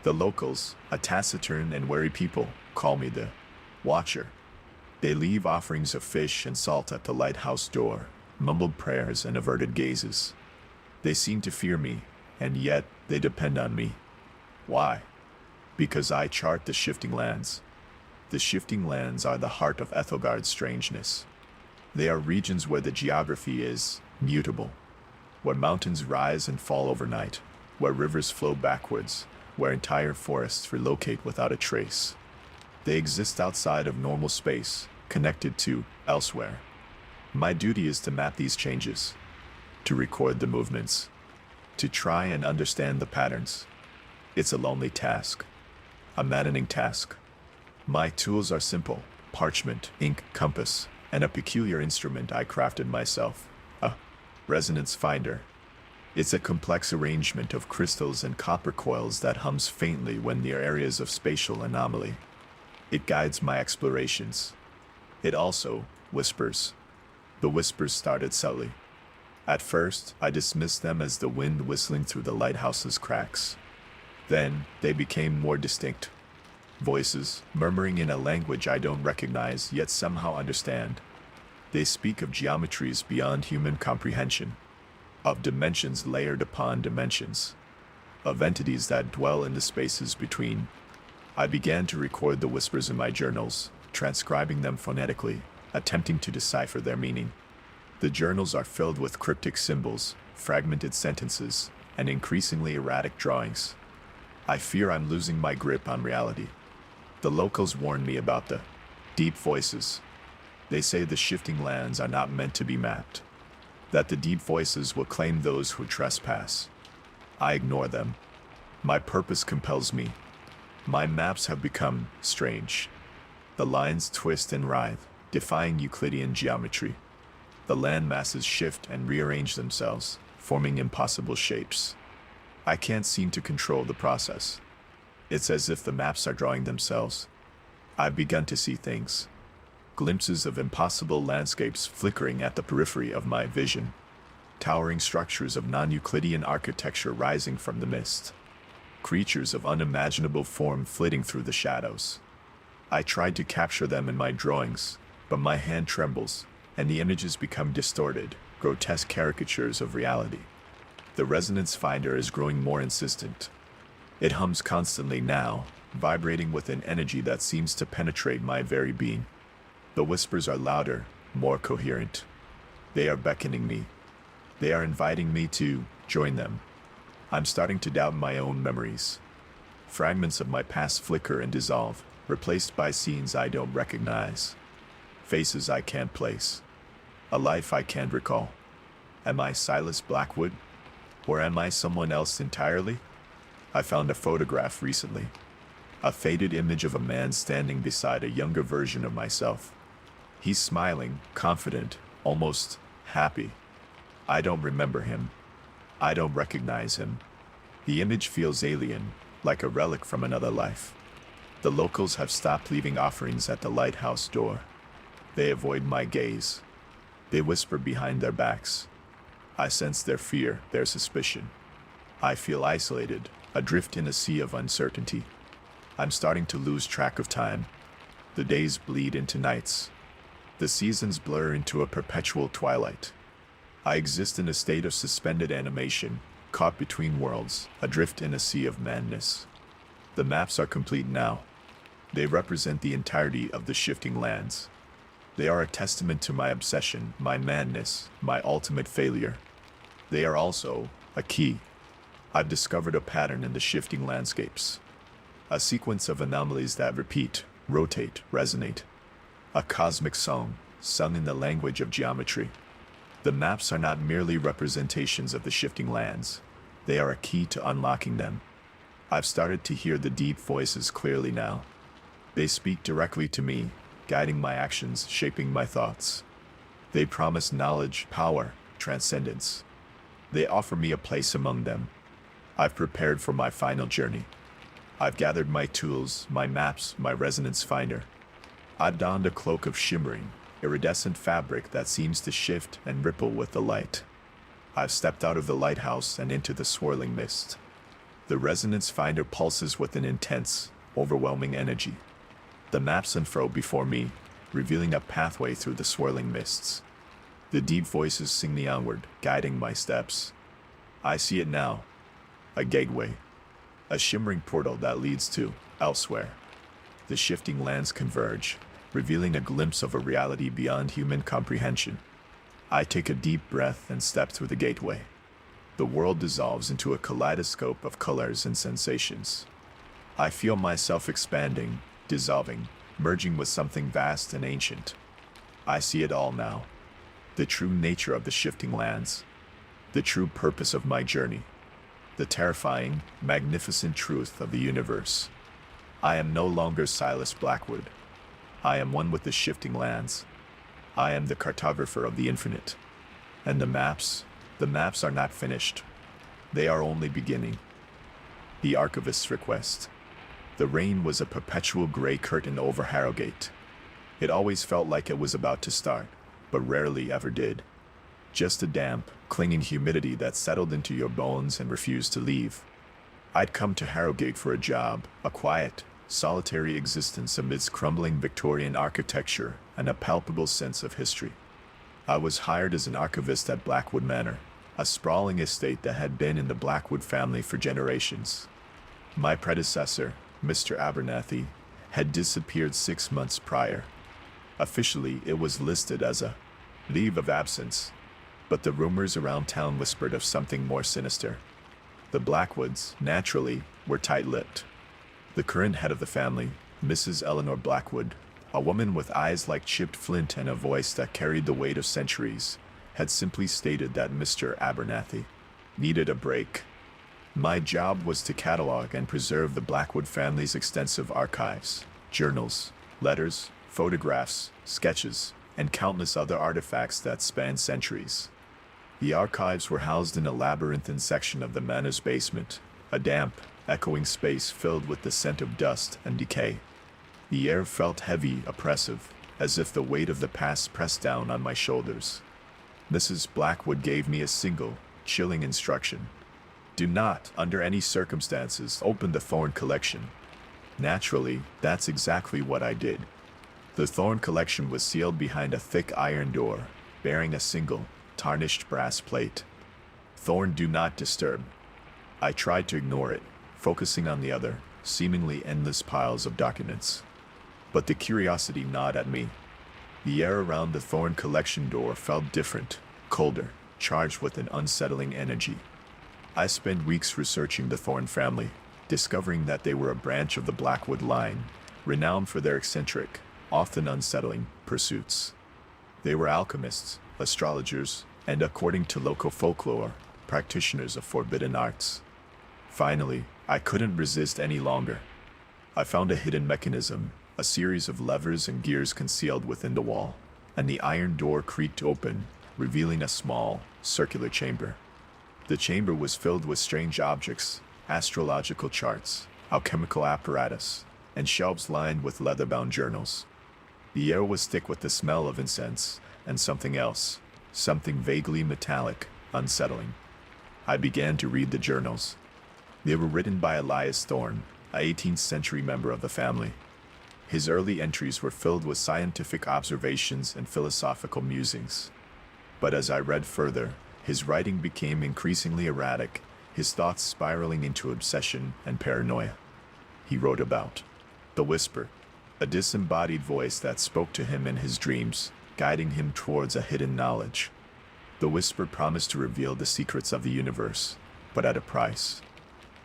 The locals, a taciturn and wary people, call me the Watcher. They leave offerings of fish and salt at the lighthouse door, mumbled prayers and averted gazes. They seem to fear me, and yet they depend on me. Why? Because I chart the shifting lands. The shifting lands are the heart of Ethelgard's strangeness. They are regions where the geography is mutable, where mountains rise and fall overnight, where rivers flow backwards, where entire forests relocate without a trace. They exist outside of normal space, connected to elsewhere. My duty is to map these changes, to record the movements, to try and understand the patterns. It's a lonely task, a maddening task. My tools are simple: parchment, ink, compass, and a peculiar instrument I crafted myself, a resonance finder. It's a complex arrangement of crystals and copper coils that hums faintly when near areas of spatial anomaly. It guides my explorations. It also whispers. The whispers started subtly. At first, I dismissed them as the wind whistling through the lighthouse's cracks. Then, they became more distinct. Voices, murmuring in a language I don't recognize yet somehow understand. They speak of geometries beyond human comprehension, of dimensions layered upon dimensions, of entities that dwell in the spaces between. I began to record the whispers in my journals, transcribing them phonetically, attempting to decipher their meaning. The journals are filled with cryptic symbols, fragmented sentences, and increasingly erratic drawings. I fear I'm losing my grip on reality. The locals warn me about the deep voices. They say the shifting lands are not meant to be mapped, that the deep voices will claim those who trespass. I ignore them. My purpose compels me. My maps have become strange. The lines twist and writhe, defying Euclidean geometry. The land masses shift and rearrange themselves, forming impossible shapes. I can't seem to control the process. It's as if the maps are drawing themselves. I've begun to see things. glimpses of impossible landscapes flickering at the periphery of my vision, towering structures of non-Euclidean architecture rising from the mist, creatures of unimaginable form flitting through the shadows. I tried to capture them in my drawings, but my hand trembles, and the images become distorted, grotesque caricatures of reality. The resonance finder is growing more insistent. It hums constantly now, vibrating with an energy that seems to penetrate my very being. The whispers are louder, more coherent. They are beckoning me. They are inviting me to join them. I'm starting to doubt my own memories. Fragments of my past flicker and dissolve, replaced by scenes I don't recognize. Faces I can't place. A life I can't recall. Am I Silas Blackwood? Or am I someone else entirely? I found a photograph recently. A faded image of a man standing beside a younger version of myself. He's smiling, confident, almost happy. I don't remember him. I don't recognize him. The image feels alien, like a relic from another life. The locals have stopped leaving offerings at the lighthouse door. They avoid my gaze. They whisper behind their backs. I sense their fear, their suspicion. I feel isolated, adrift in a sea of uncertainty. I'm starting to lose track of time. The days bleed into nights. The seasons blur into a perpetual twilight. I exist in a state of suspended animation, caught between worlds, adrift in a sea of madness. The maps are complete now. They represent the entirety of the shifting lands. They are a testament to my obsession, my madness, my ultimate failure. They are also a key. I've discovered a pattern in the shifting landscapes. A sequence of anomalies that repeat, rotate, resonate. A cosmic song, sung in the language of geometry. The maps are not merely representations of the shifting lands. They are a key to unlocking them. I've started to hear the deep voices clearly now. They speak directly to me, guiding my actions, shaping my thoughts. They promise knowledge, power, transcendence. They offer me a place among them. I've prepared for my final journey. I've gathered my tools, my maps, my resonance finder. I've donned a cloak of shimmering, iridescent fabric that seems to shift and ripple with the light. I've stepped out of the lighthouse and into the swirling mist. The resonance finder pulses with an intense, overwhelming energy. The maps unfurl before me, revealing a pathway through the swirling mists. The deep voices sing me onward, guiding my steps. I see it now. A gateway. A shimmering portal that leads to elsewhere. The shifting lands converge, revealing a glimpse of a reality beyond human comprehension. I take a deep breath and step through the gateway. The world dissolves into a kaleidoscope of colors and sensations. I feel myself expanding, dissolving, merging with something vast and ancient. I see it all now. The true nature of the shifting lands. The true purpose of my journey. The terrifying, magnificent truth of the universe. I am no longer Silas Blackwood. I am one with the shifting lands. I am the cartographer of the infinite. And the maps are not finished. They are only beginning. The Archivist's request. The rain was a perpetual gray curtain over Harrogate. It always felt like it was about to start, but rarely ever did. Just a damp, clinging humidity that settled into your bones and refused to leave. I'd come to Harrogate for a job, a quiet, solitary existence amidst crumbling Victorian architecture and a palpable sense of history. I was hired as an archivist at Blackwood Manor, a sprawling estate that had been in the Blackwood family for generations. My predecessor, Mr. Abernathy, had disappeared 6 months prior. Officially, it was listed as a leave of absence, but the rumors around town whispered of something more sinister. The Blackwoods, naturally, were tight-lipped. The current head of the family, Mrs. Eleanor Blackwood, a woman with eyes like chipped flint and a voice that carried the weight of centuries, had simply stated that Mr. Abernathy needed a break. My job was to catalog and preserve the Blackwood family's extensive archives, journals, letters, photographs, sketches, and countless other artifacts that spanned centuries. The archives were housed in a labyrinthine section of the manor's basement, a damp, echoing space filled with the scent of dust and decay. The air felt heavy, oppressive, as if the weight of the past pressed down on my shoulders. Mrs. Blackwood gave me a single, chilling instruction. Do not, under any circumstances, open the Thorn collection. Naturally, that's exactly what I did. The Thorn collection was sealed behind a thick iron door, bearing a single, tarnished brass plate. Thorn do not disturb. I tried to ignore it, focusing on the other, seemingly endless piles of documents. But the curiosity gnawed at me. The air around the Thorn collection door felt different, colder, charged with an unsettling energy. I spent weeks researching the Thorn family, discovering that they were a branch of the Blackwood line, renowned for their eccentric, often unsettling, pursuits. They were alchemists, astrologers, and according to local folklore, practitioners of forbidden arts. Finally, I couldn't resist any longer. I found a hidden mechanism, a series of levers and gears concealed within the wall, and the iron door creaked open, revealing a small, circular chamber. The chamber was filled with strange objects, astrological charts, alchemical apparatus, and shelves lined with leather-bound journals. The air was thick with the smell of incense, and something else, something vaguely metallic, unsettling. I began to read the journals. They were written by Elias Thorn, a 18th century member of the family. His early entries were filled with scientific observations and philosophical musings. But as I read further, his writing became increasingly erratic, his thoughts spiraling into obsession and paranoia. He wrote about the Whisper, a disembodied voice that spoke to him in his dreams, guiding him towards a hidden knowledge. The Whisper promised to reveal the secrets of the universe, but at a price.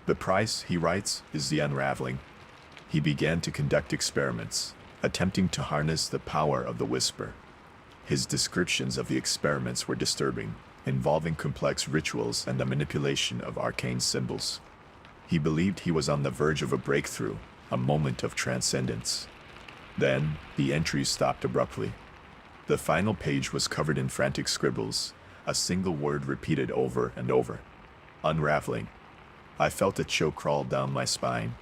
The price, he writes, is the unraveling. He began to conduct experiments, attempting to harness the power of the Whisper. His descriptions of the experiments were disturbing, involving complex rituals and the manipulation of arcane symbols. He believed he was on the verge of a breakthrough, a moment of transcendence. Then, the entries stopped abruptly. The final page was covered in frantic scribbles, a single word repeated over and over. Unraveling. I felt a chill crawl down my spine.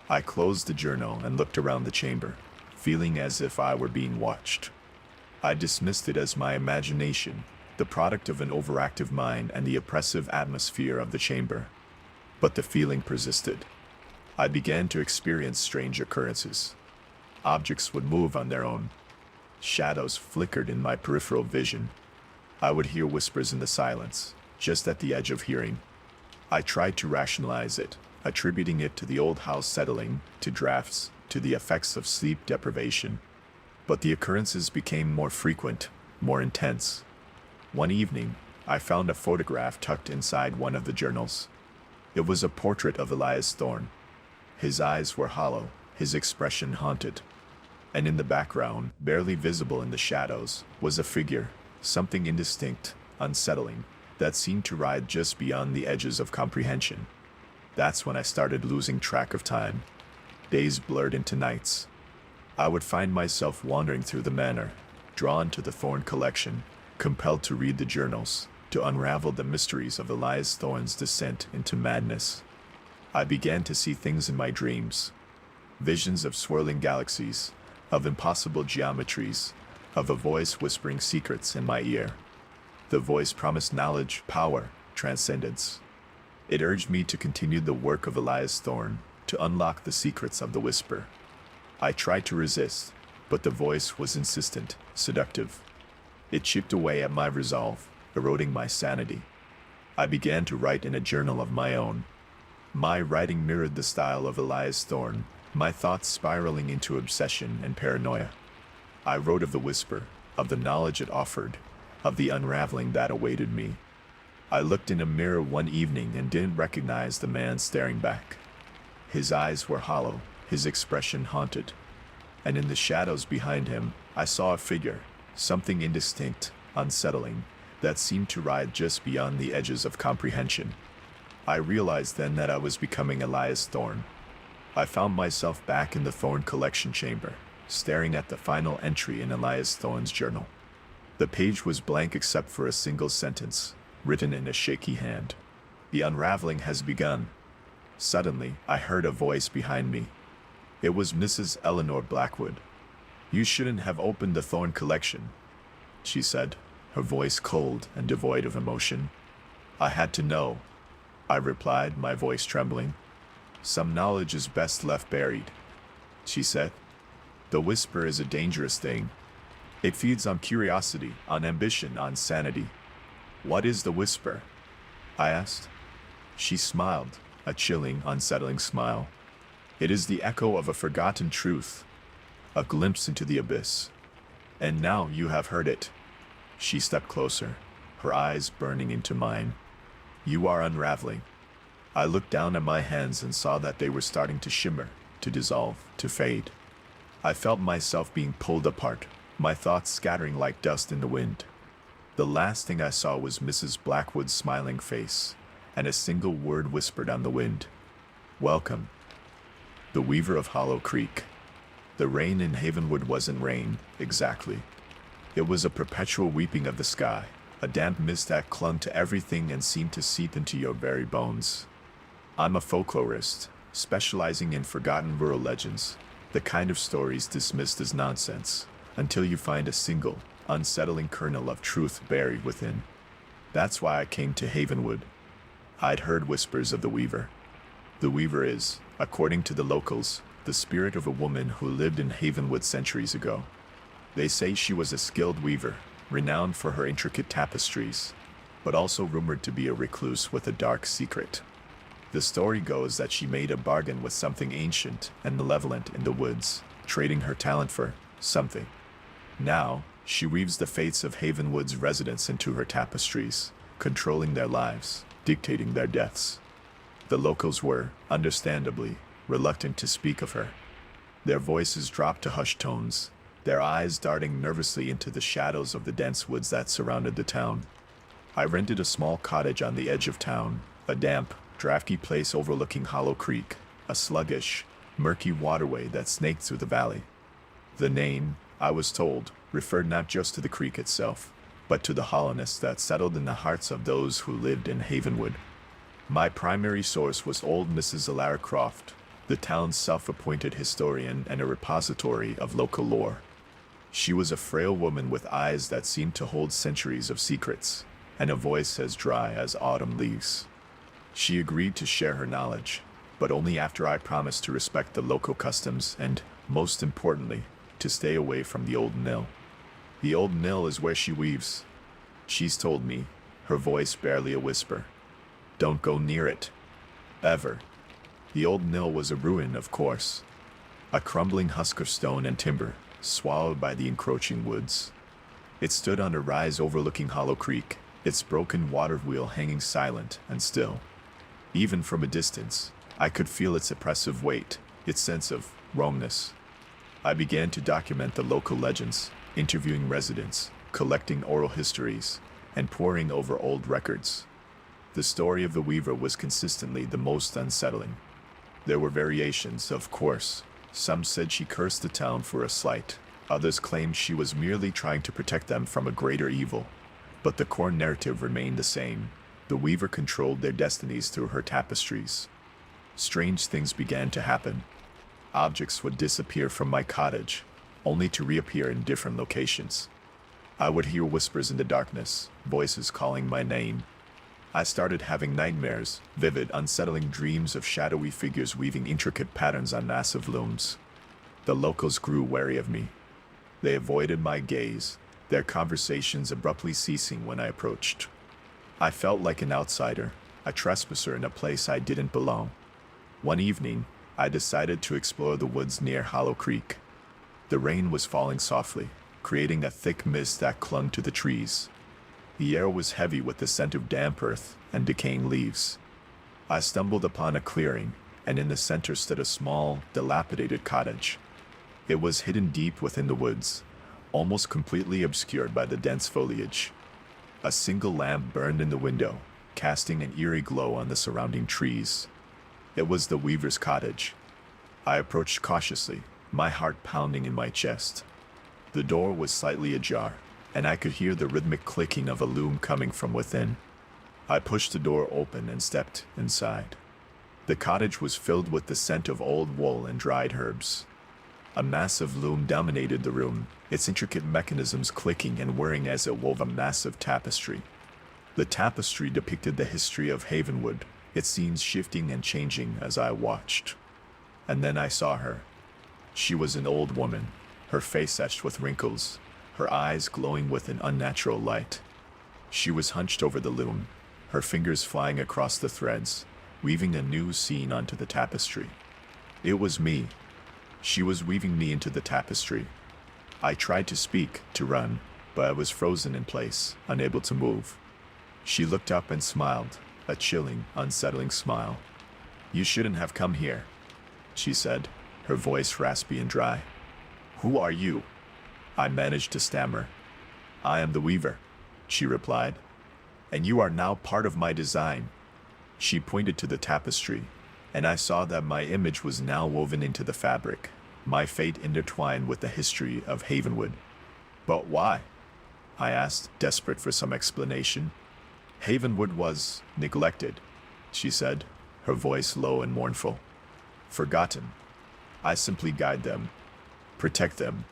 I closed the journal and looked around the chamber, feeling as if I were being watched. I dismissed it as my imagination, the product of an overactive mind and the oppressive atmosphere of the chamber. But the feeling persisted. I began to experience strange occurrences. Objects would move on their own. Shadows flickered in my peripheral vision. I would hear whispers in the silence, just at the edge of hearing. I tried to rationalize it, attributing it to the old house settling, to drafts, to the effects of sleep deprivation. But the occurrences became more frequent, more intense. One evening, I found a photograph tucked inside one of the journals. It was a portrait of Elias Thorn. His eyes were hollow, his expression haunted. And in the background, barely visible in the shadows, was a figure, something indistinct, unsettling, that seemed to ride just beyond the edges of comprehension. That's when I started losing track of time. Days blurred into nights. I would find myself wandering through the manor, drawn to the Thorn collection, compelled to read the journals, to unravel the mysteries of Elias Thorn's descent into madness. I began to see things in my dreams. Visions of swirling galaxies, of impossible geometries, of a voice whispering secrets in my ear. The voice promised knowledge, power, transcendence. It urged me to continue the work of Elias Thorn, to unlock the secrets of the Whisper. I tried to resist, but the voice was insistent, seductive. It chipped away at my resolve, eroding my sanity. I began to write in a journal of my own. My writing mirrored the style of Elias Thorn, my thoughts spiraling into obsession and paranoia. I wrote of the Whisper, of the knowledge it offered, of the unraveling that awaited me. I looked in a mirror one evening and didn't recognize the man staring back. His eyes were hollow, his expression haunted. And in the shadows behind him, I saw a figure, something indistinct, unsettling, that seemed to ride just beyond the edges of comprehension. I realized then that I was becoming Elias Thorn. I found myself back in the Thorn collection chamber, staring at the final entry in Elias Thorn's journal. The page was blank except for a single sentence, written in a shaky hand. The unraveling has begun. Suddenly, I heard a voice behind me. It was Mrs. Eleanor Blackwood. You shouldn't have opened the Thorn collection, she said, her voice cold and devoid of emotion. I had to know, I replied, my voice trembling. Some knowledge is best left buried, she said. The whisper is a dangerous thing. It feeds on curiosity, on ambition, on sanity. What is the whisper? I asked. She smiled, a chilling, unsettling smile. It is the echo of a forgotten truth, a glimpse into the abyss. And now you have heard it. She stepped closer, her eyes burning into mine. You are unraveling. I looked down at my hands and saw that they were starting to shimmer, to dissolve, to fade. I felt myself being pulled apart, my thoughts scattering like dust in the wind. The last thing I saw was Mrs. Blackwood's smiling face, and a single word whispered on the wind. Welcome. The Weaver of Hollow Creek. The rain in Havenwood wasn't rain, exactly. It was a perpetual weeping of the sky, a damp mist that clung to everything and seemed to seep into your very bones. I'm a folklorist, specializing in forgotten rural legends, the kind of stories dismissed as nonsense, until you find a single, unsettling kernel of truth buried within. That's why I came to Havenwood. I'd heard whispers of the Weaver. The Weaver is, according to the locals, the spirit of a woman who lived in Havenwood centuries ago. They say she was a skilled weaver, renowned for her intricate tapestries, but also rumored to be a recluse with a dark secret. The story goes that she made a bargain with something ancient and malevolent in the woods, trading her talent for something. Now, she weaves the fates of Havenwood's residents into her tapestries, controlling their lives, dictating their deaths. The locals were, understandably, reluctant to speak of her. Their voices dropped to hushed tones, their eyes darting nervously into the shadows of the dense woods that surrounded the town. I rented a small cottage on the edge of town, a damp, drafty place overlooking Hollow Creek, a sluggish, murky waterway that snaked through the valley. The name, I was told, referred not just to the creek itself, but to the hollowness that settled in the hearts of those who lived in Havenwood. My primary source was old Mrs. Alara Croft, the town's self-appointed historian and a repository of local lore. She was a frail woman with eyes that seemed to hold centuries of secrets, and a voice as dry as autumn leaves. She agreed to share her knowledge, but only after I promised to respect the local customs and, most importantly, to stay away from the old mill. The old mill is where she weaves, she's told me, her voice barely a whisper. Don't go near it. Ever. The old mill was a ruin, of course. A crumbling husk of stone and timber, swallowed by the encroaching woods. It stood on a rise overlooking Hollow Creek, its broken water wheel hanging silent and still. Even from a distance, I could feel its oppressive weight, its sense of wrongness. I began to document the local legends, interviewing residents, collecting oral histories, and poring over old records. The story of the Weaver was consistently the most unsettling. There were variations, of course. Some said she cursed the town for a slight. Others claimed she was merely trying to protect them from a greater evil. But the core narrative remained the same. The Weaver controlled their destinies through her tapestries. Strange things began to happen. Objects would disappear from my cottage, only to reappear in different locations. I would hear whispers in the darkness, voices calling my name. I started having nightmares, vivid, unsettling dreams of shadowy figures weaving intricate patterns on massive looms. The locals grew wary of me. They avoided my gaze, their conversations abruptly ceasing when I approached. I felt like an outsider, a trespasser in a place I didn't belong. One evening, I decided to explore the woods near Hollow Creek. The rain was falling softly, creating a thick mist that clung to the trees. The air was heavy with the scent of damp earth and decaying leaves. I stumbled upon a clearing, and in the center stood a small, dilapidated cottage. It was hidden deep within the woods, almost completely obscured by the dense foliage. A single lamp burned in the window, casting an eerie glow on the surrounding trees. It was the Weaver's cottage. I approached cautiously, my heart pounding in my chest. The door was slightly ajar, and I could hear the rhythmic clicking of a loom coming from within. I pushed the door open and stepped inside. The cottage was filled with the scent of old wool and dried herbs. A massive loom dominated the room, its intricate mechanisms clicking and whirring as it wove a massive tapestry. The tapestry depicted the history of Havenwood, its scenes shifting and changing as I watched. And then I saw her. She was an old woman, her face etched with wrinkles, her eyes glowing with an unnatural light. She was hunched over the loom, her fingers flying across the threads, weaving a new scene onto the tapestry. It was me. She was weaving me into the tapestry. I tried to speak, to run, but I was frozen in place, unable to move. She looked up and smiled, a chilling, unsettling smile. "You shouldn't have come here," she said, her voice raspy and dry. "Who are you?" I managed to stammer. "I am the weaver," she replied. "And you are now part of my design." She pointed to the tapestry, and I saw that my image was now woven into the fabric, my fate intertwined with the history of Havenwood. "But why?" I asked, desperate for some explanation. "Havenwood was neglected," she said, her voice low and mournful. "Forgotten. I simply guide them, protect them,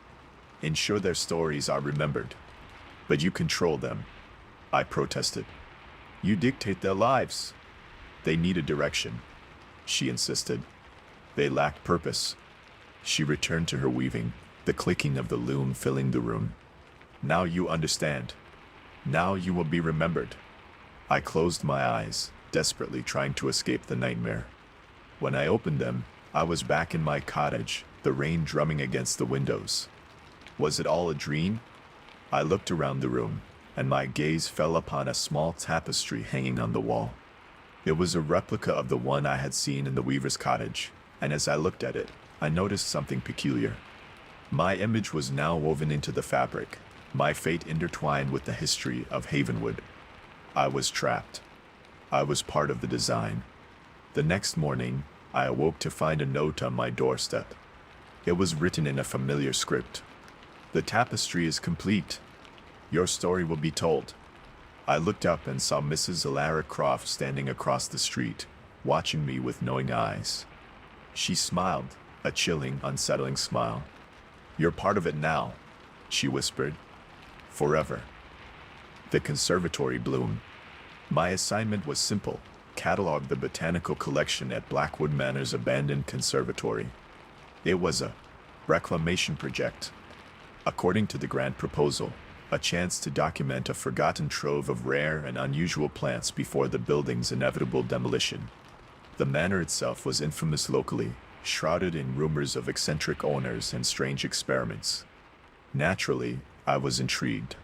ensure their stories are remembered. But you control them," I protested. "You dictate their lives." "They need a direction," she insisted. "They lacked purpose." She returned to her weaving, the clicking of the loom filling the room. "Now you understand. Now you will be remembered." I closed my eyes, desperately trying to escape the nightmare. When I opened them, I was back in my cottage, the rain drumming against the windows. Was it all a dream? I looked around the room, and my gaze fell upon a small tapestry hanging on the wall. It was a replica of the one I had seen in the weaver's cottage, and as I looked at it, I noticed something peculiar. My image was now woven into the fabric, my fate intertwined with the history of Havenwood. I was trapped. I was part of the design. The next morning, I awoke to find a note on my doorstep. It was written in a familiar script. "The tapestry is complete. Your story will be told." I looked up and saw Mrs. Alara Croft standing across the street, watching me with knowing eyes. She smiled, a chilling, unsettling smile. "You're part of it now," she whispered. "Forever." The conservatory bloomed. My assignment was simple: catalog the botanical collection at Blackwood Manor's abandoned conservatory. It was a reclamation project. According to the grant proposal, a chance to document a forgotten trove of rare and unusual plants before the building's inevitable demolition. The manor itself was infamous locally, shrouded in rumors of eccentric owners and strange experiments. Naturally, I was intrigued.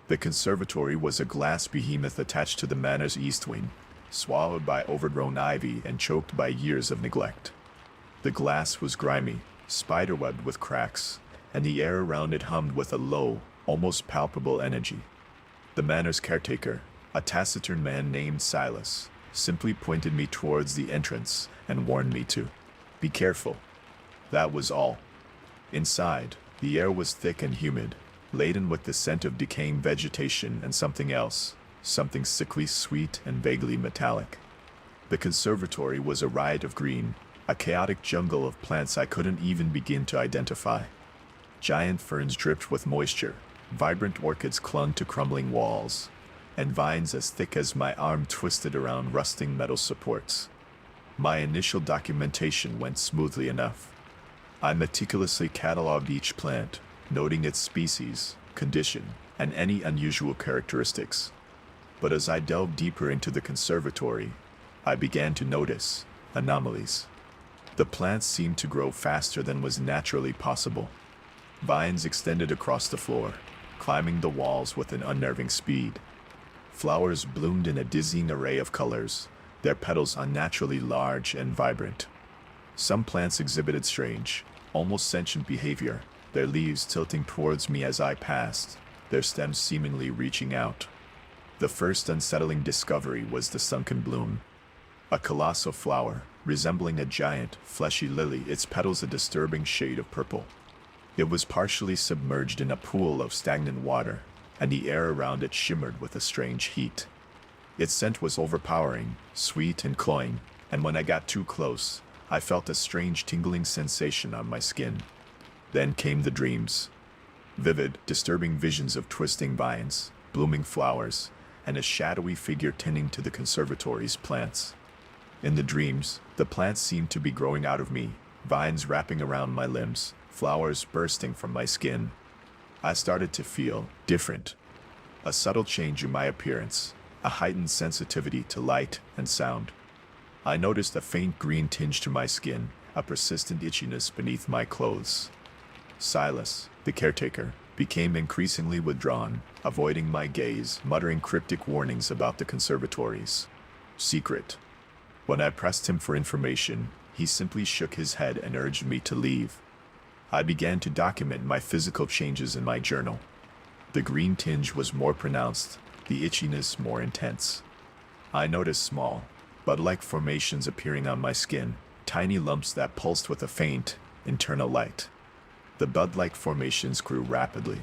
The conservatory was a glass behemoth attached to the manor's east wing, swallowed by overgrown ivy and choked by years of neglect. The glass was grimy, spiderwebbed with cracks, and the air around it hummed with a low, almost palpable energy. The manor's caretaker, a taciturn man named Silas, simply pointed me towards the entrance and warned me to be careful. That was all. Inside, the air was thick and humid, laden with the scent of decaying vegetation and something else, something sickly sweet and vaguely metallic. The conservatory was a riot of green, a chaotic jungle of plants I couldn't even begin to identify. Giant ferns dripped with moisture, vibrant orchids clung to crumbling walls, and vines as thick as my arm twisted around rusting metal supports. My initial documentation went smoothly enough. I meticulously cataloged each plant, noting its species, condition, and any unusual characteristics. But as I delved deeper into the conservatory, I began to notice anomalies. The plants seemed to grow faster than was naturally possible. Vines extended across the floor, climbing the walls with an unnerving speed. Flowers bloomed in a dizzying array of colors, their petals unnaturally large and vibrant. Some plants exhibited strange, almost sentient behavior, their leaves tilting towards me as I passed, their stems seemingly reaching out. The first unsettling discovery was the sunken bloom. A colossal flower, resembling a giant, fleshy lily, its petals a disturbing shade of purple. It was partially submerged in a pool of stagnant water, and the air around it shimmered with a strange heat. Its scent was overpowering, sweet and cloying, and when I got too close, I felt a strange tingling sensation on my skin. Then came the dreams. Vivid, disturbing visions of twisting vines, blooming flowers, and a shadowy figure tending to the conservatory's plants. In the dreams, the plants seemed to be growing out of me, vines wrapping around my limbs, flowers bursting from my skin. I started to feel different. A subtle change in my appearance, a heightened sensitivity to light and sound. I noticed a faint green tinge to my skin, a persistent itchiness beneath my clothes. Silas, the caretaker, became increasingly withdrawn, avoiding my gaze, muttering cryptic warnings about the conservatory's secret. When I pressed him for information, he simply shook his head and urged me to leave. I began to document my physical changes in my journal. The green tinge was more pronounced, the itchiness more intense. I noticed small, bud-like formations appearing on my skin, tiny lumps that pulsed with a faint, internal light. The bud-like formations grew rapidly.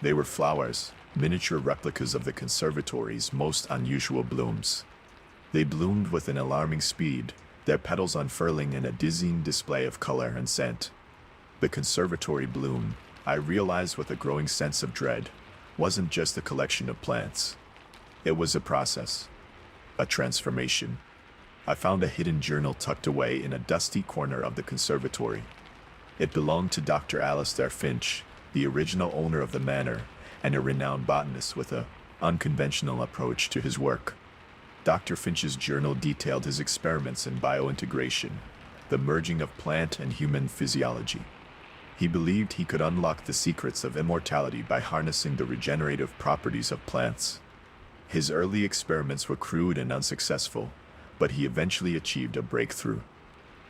They were flowers, miniature replicas of the conservatory's most unusual blooms. They bloomed with an alarming speed, their petals unfurling in a dizzying display of color and scent. The conservatory bloom, I realized with a growing sense of dread, wasn't just a collection of plants. It was a process, a transformation. I found a hidden journal tucked away in a dusty corner of the conservatory. It belonged to Dr. Alistair Finch, the original owner of the manor, and a renowned botanist with an unconventional approach to his work. Dr. Finch's journal detailed his experiments in biointegration, the merging of plant and human physiology. He believed he could unlock the secrets of immortality by harnessing the regenerative properties of plants. His early experiments were crude and unsuccessful, but he eventually achieved a breakthrough.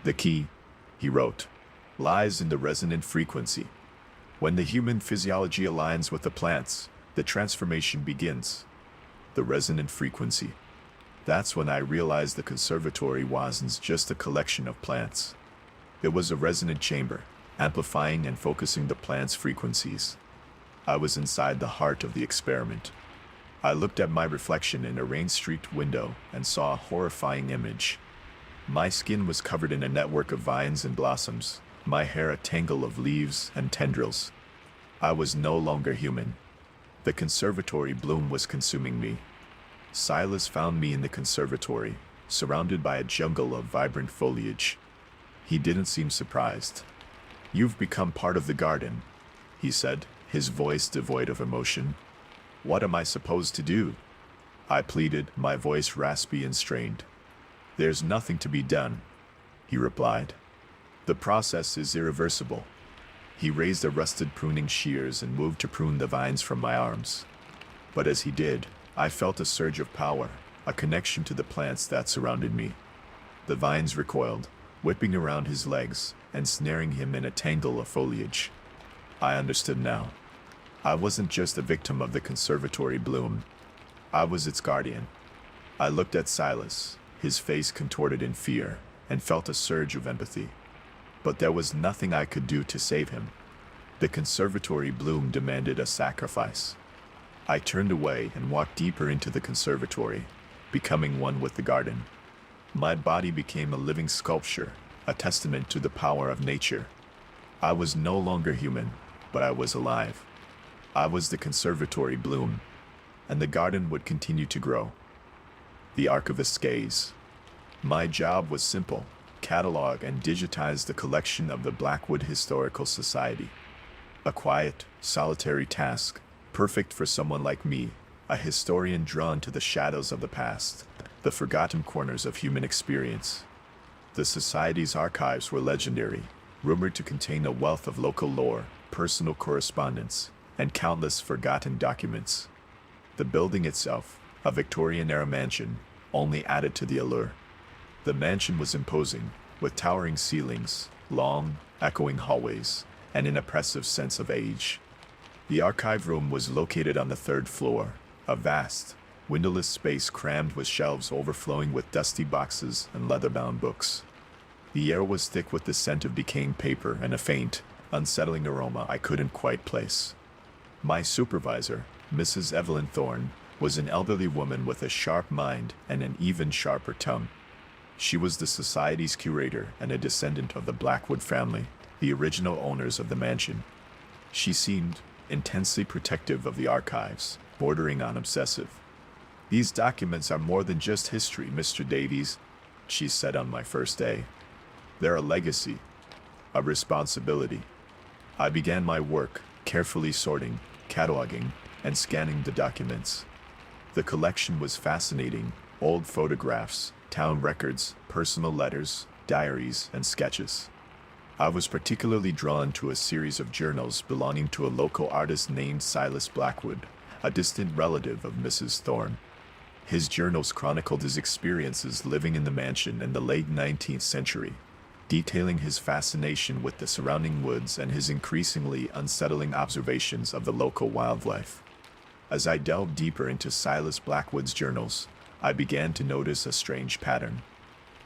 The key, he wrote, lies in the resonant frequency. When the human physiology aligns with the plants, the transformation begins. The resonant frequency. That's when I realized the conservatory wasn't just a collection of plants. It was a resonant chamber, amplifying and focusing the plants' frequencies. I was inside the heart of the experiment. I looked at my reflection in a rain-streaked window and saw a horrifying image. My skin was covered in a network of vines and blossoms, my hair a tangle of leaves and tendrils. I was no longer human. The conservatory bloom was consuming me. Silas found me in the conservatory, surrounded by a jungle of vibrant foliage. He didn't seem surprised. "You've become part of the garden," he said, his voice devoid of emotion. "What am I supposed to do?" I pleaded, my voice raspy and strained. "There's nothing to be done," he replied. "The process is irreversible." He raised a rusted pruning shears and moved to prune the vines from my arms. But as he did, I felt a surge of power, a connection to the plants that surrounded me. The vines recoiled, whipping around his legs and snaring him in a tangle of foliage. I understood now. I wasn't just a victim of the conservatory bloom. I was its guardian. I looked at Silas, his face contorted in fear, and felt a surge of empathy. But there was nothing I could do to save him. The conservatory bloom demanded a sacrifice. I turned away and walked deeper into the conservatory, becoming one with the garden. My body became a living sculpture, a testament to the power of nature. I was no longer human, but I was alive. I was the conservatory bloom, and the garden would continue to grow. The archivist's gaze. My job was simple: catalog and digitize the collection of the Blackwood Historical Society. A quiet, solitary task, perfect for someone like me, a historian drawn to the shadows of the past, the forgotten corners of human experience. The Society's archives were legendary, rumored to contain a wealth of local lore, personal correspondence, and countless forgotten documents. The building itself, a Victorian-era mansion, only added to the allure. The mansion was imposing, with towering ceilings, long, echoing hallways, and an oppressive sense of age. The archive room was located on the third floor, a vast, windowless space crammed with shelves overflowing with dusty boxes and leather-bound books. The air was thick with the scent of decaying paper and a faint, unsettling aroma I couldn't quite place. My supervisor, Mrs. Evelyn Thorne, was an elderly woman with a sharp mind and an even sharper tongue. She was the Society's curator and a descendant of the Blackwood family, the original owners of the mansion. She seemed intensely protective of the archives, bordering on obsessive. "These documents are more than just history, Mr. Davies," she said on my first day. "They're a legacy, a responsibility." I began my work, carefully sorting, cataloging, and scanning the documents. The collection was fascinating: old photographs, town records, personal letters, diaries, and sketches. I was particularly drawn to a series of journals belonging to a local artist named Silas Blackwood, a distant relative of Mrs. Thorne. His journals chronicled his experiences living in the mansion in the late 19th century, detailing his fascination with the surrounding woods and his increasingly unsettling observations of the local wildlife. As I delved deeper into Silas Blackwood's journals, I began to notice a strange pattern.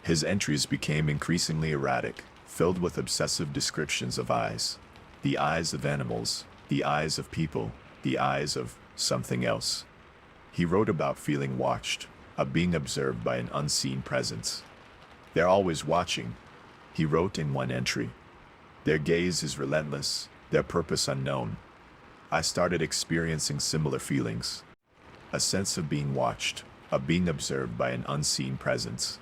His entries became increasingly erratic, filled with obsessive descriptions of eyes. The eyes of animals, the eyes of people, the eyes of something else. He wrote about feeling watched, of being observed by an unseen presence. "They're always watching," he wrote in one entry. "Their gaze is relentless, their purpose unknown." I started experiencing similar feelings. A sense of being watched, of being observed by an unseen presence.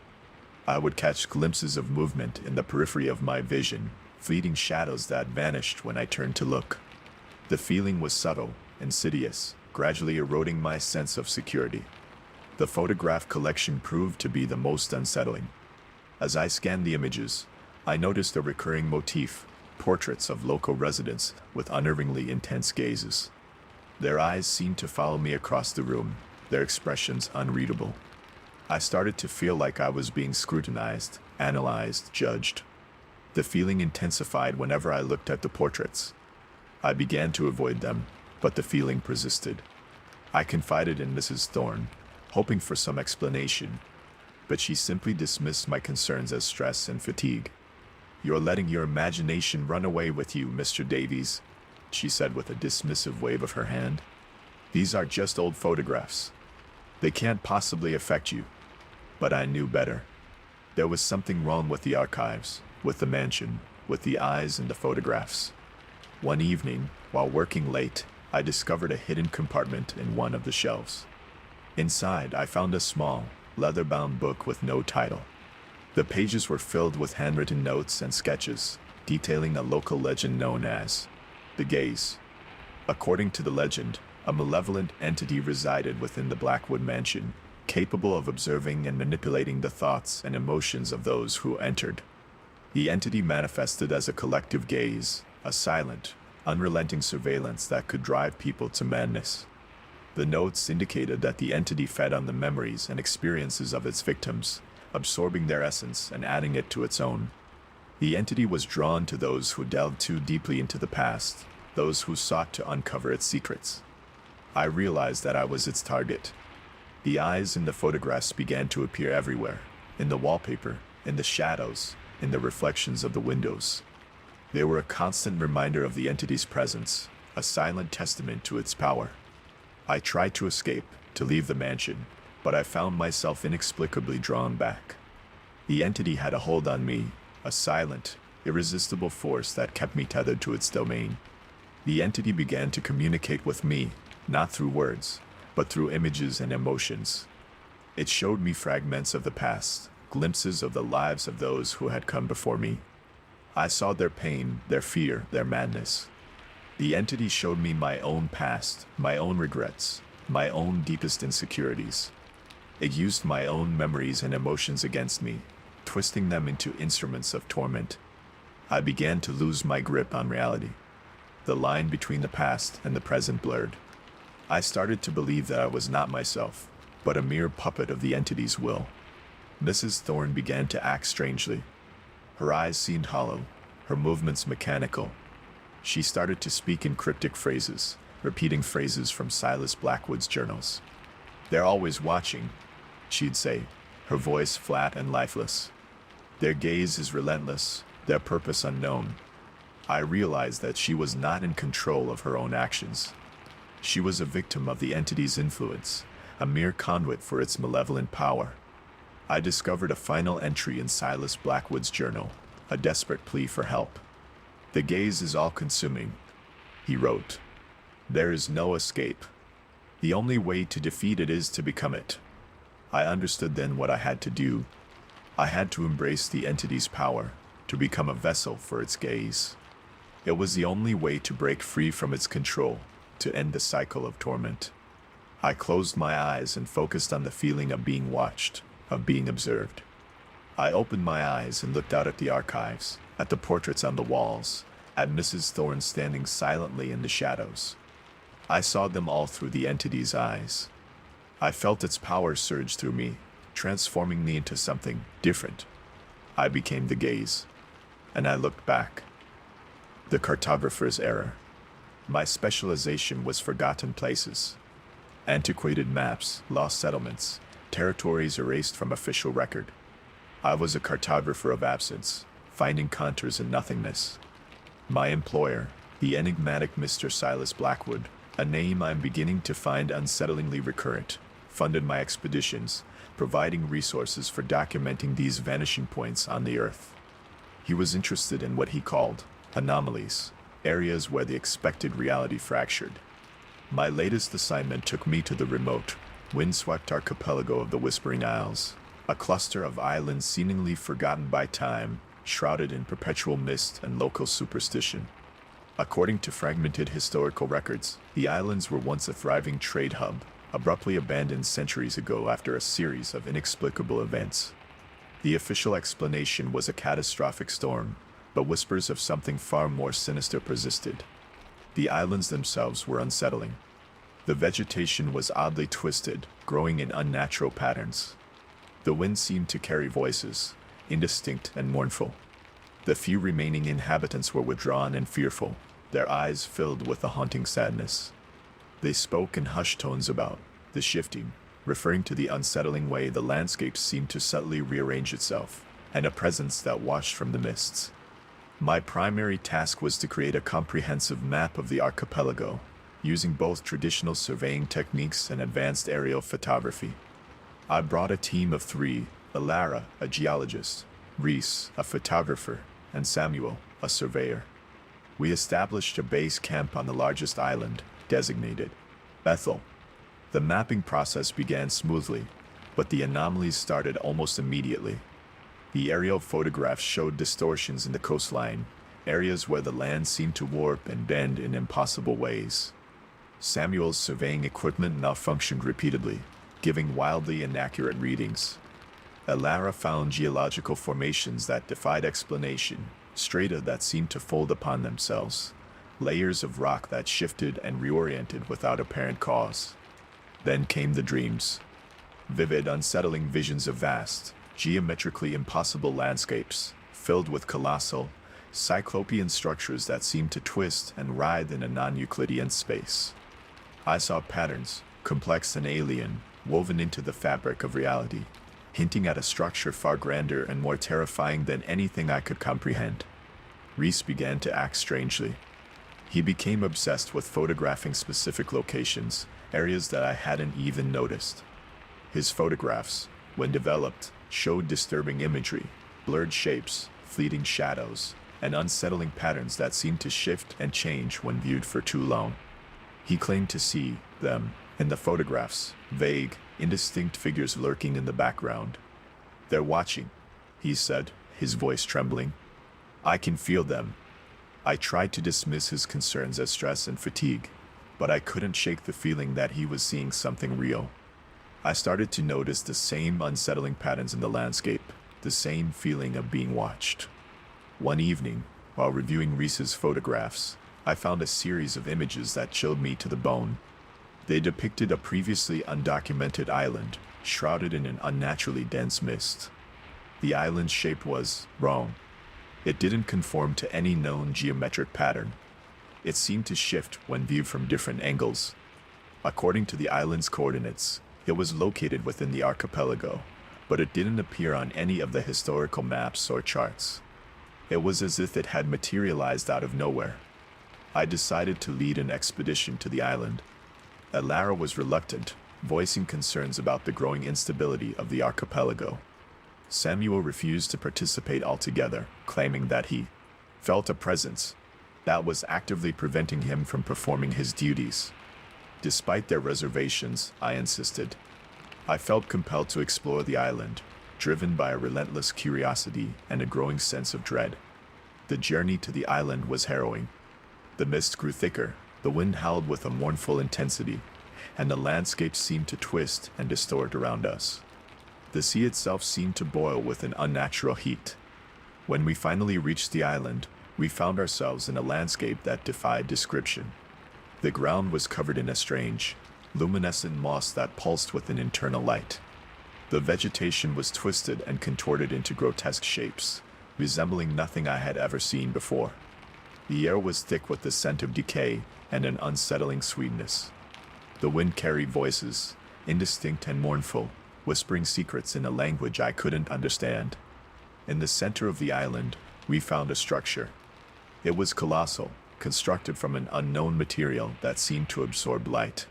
I would catch glimpses of movement in the periphery of my vision, fleeting shadows that vanished when I turned to look. The feeling was subtle, insidious, gradually eroding my sense of security. The photograph collection proved to be the most unsettling. As I scanned the images, I noticed a recurring motif: portraits of local residents with unnervingly intense gazes. Their eyes seemed to follow me across the room, their expressions unreadable. I started to feel like I was being scrutinized, analyzed, judged. The feeling intensified whenever I looked at the portraits. I began to avoid them, but the feeling persisted. I confided in Mrs. Thorne, hoping for some explanation, but she simply dismissed my concerns as stress and fatigue. "You're letting your imagination run away with you, Mr. Davies," she said with a dismissive wave of her hand. "These are just old photographs. They can't possibly affect you." But I knew better. There was something wrong with the archives, with the mansion, with the eyes in the photographs. One evening, while working late, I discovered a hidden compartment in one of the shelves. Inside, I found a small, leather-bound book with no title. The pages were filled with handwritten notes and sketches, detailing a local legend known as the Gaze. According to the legend, a malevolent entity resided within the Blackwood mansion, capable of observing and manipulating the thoughts and emotions of those who entered. The entity manifested as a collective gaze, a silent, unrelenting surveillance that could drive people to madness. The notes indicated that the entity fed on the memories and experiences of its victims, absorbing their essence and adding it to its own. The entity was drawn to those who delved too deeply into the past, those who sought to uncover its secrets. I realized that I was its target. The eyes in the photographs began to appear everywhere, in the wallpaper, in the shadows, in the reflections of the windows. They were a constant reminder of the entity's presence, a silent testament to its power. I tried to escape, to leave the mansion, but I found myself inexplicably drawn back. The entity had a hold on me, a silent, irresistible force that kept me tethered to its domain. The entity began to communicate with me, not through words, but through images and emotions. It showed me fragments of the past, glimpses of the lives of those who had come before me. I saw their pain, their fear, their madness. The entity showed me my own past, my own regrets, my own deepest insecurities. It used my own memories and emotions against me, twisting them into instruments of torment. I began to lose my grip on reality. The line between the past and the present blurred. I started to believe that I was not myself, but a mere puppet of the entity's will. Mrs. Thorne began to act strangely. Her eyes seemed hollow, her movements mechanical. She started to speak in cryptic phrases, repeating phrases from Silas Blackwood's journals. "They're always watching," she'd say, her voice flat and lifeless. "Their gaze is relentless, their purpose unknown." I realized that she was not in control of her own actions. She was a victim of the entity's influence, a mere conduit for its malevolent power. I discovered a final entry in Silas Blackwood's journal, a desperate plea for help. The gaze is all-consuming, he wrote. There is no escape. The only way to defeat it is to become it. I understood then what I had to do. I had to embrace the entity's power, to become a vessel for its gaze. It was the only way to break free from its control, to end the cycle of torment. I closed my eyes and focused on the feeling of being watched, of being observed. I opened my eyes and looked out at the archives, at the portraits on the walls, at Mrs. Thorne standing silently in the shadows. I saw them all through the entity's eyes. I felt its power surge through me, transforming me into something different. I became the gaze, and I looked back. The cartographer's error. My specialization was forgotten places. Antiquated maps, lost settlements, territories erased from official record. I was a cartographer of absence, finding contours in nothingness. My employer, the enigmatic Mr. Silas Blackwood, a name I'm beginning to find unsettlingly recurrent, funded my expeditions, providing resources for documenting these vanishing points on the Earth. He was interested in what he called anomalies, areas where the expected reality fractured. My latest assignment took me to the remote, windswept archipelago of the Whispering Isles, a cluster of islands seemingly forgotten by time, shrouded in perpetual mist and local superstition. According to fragmented historical records, the islands were once a thriving trade hub, abruptly abandoned centuries ago after a series of inexplicable events. The official explanation was a catastrophic storm, but whispers of something far more sinister persisted. The islands themselves were unsettling. The vegetation was oddly twisted, growing in unnatural patterns. The wind seemed to carry voices, indistinct and mournful. The few remaining inhabitants were withdrawn and fearful, their eyes filled with a haunting sadness. They spoke in hushed tones about the shifting, referring to the unsettling way the landscape seemed to subtly rearrange itself, and a presence that watched from the mists. My primary task was to create a comprehensive map of the archipelago, using both traditional surveying techniques and advanced aerial photography. I brought a team of 3, Alara, a geologist, Reese, a photographer, and Samuel, a surveyor. We established a base camp on the largest island, designated Bethel. The mapping process began smoothly, but the anomalies started almost immediately. The aerial photographs showed distortions in the coastline, areas where the land seemed to warp and bend in impossible ways. Samuel's surveying equipment malfunctioned repeatedly, giving wildly inaccurate readings. Alara found geological formations that defied explanation, strata that seemed to fold upon themselves, layers of rock that shifted and reoriented without apparent cause. Then came the dreams. Vivid, unsettling visions of vast, geometrically impossible landscapes, filled with colossal, cyclopean structures that seemed to twist and writhe in a non-Euclidean space. I saw patterns, complex and alien, woven into the fabric of reality, hinting at a structure far grander and more terrifying than anything I could comprehend. Reese began to act strangely. He became obsessed with photographing specific locations, areas that I hadn't even noticed. His photographs, when developed, showed disturbing imagery, blurred shapes, fleeting shadows, and unsettling patterns that seemed to shift and change when viewed for too long. He claimed to see them in the photographs, vague, indistinct figures lurking in the background. They're watching, he said, his voice trembling. I can feel them. I tried to dismiss his concerns as stress and fatigue, but I couldn't shake the feeling that he was seeing something real. I started to notice the same unsettling patterns in the landscape, the same feeling of being watched. One evening, while reviewing Reese's photographs, I found a series of images that chilled me to the bone. They depicted a previously undocumented island, shrouded in an unnaturally dense mist. The island's shape was wrong. It didn't conform to any known geometric pattern. It seemed to shift when viewed from different angles. According to the island's coordinates, it was located within the archipelago, but it didn't appear on any of the historical maps or charts. It was as if it had materialized out of nowhere. I decided to lead an expedition to the island. Alara was reluctant, voicing concerns about the growing instability of the archipelago. Samuel refused to participate altogether, claiming that he felt a presence that was actively preventing him from performing his duties. Despite their reservations, I insisted. I felt compelled to explore the island, driven by a relentless curiosity and a growing sense of dread. The journey to the island was harrowing. The mist grew thicker, the wind howled with a mournful intensity, and the landscape seemed to twist and distort around us. The sea itself seemed to boil with an unnatural heat. When we finally reached the island, we found ourselves in a landscape that defied description. The ground was covered in a strange, luminescent moss that pulsed with an internal light. The vegetation was twisted and contorted into grotesque shapes, resembling nothing I had ever seen before. The air was thick with the scent of decay and an unsettling sweetness. The wind carried voices, indistinct and mournful, whispering secrets in a language I couldn't understand. In the center of the island, we found a structure. It was colossal, constructed from an unknown material that seemed to absorb light.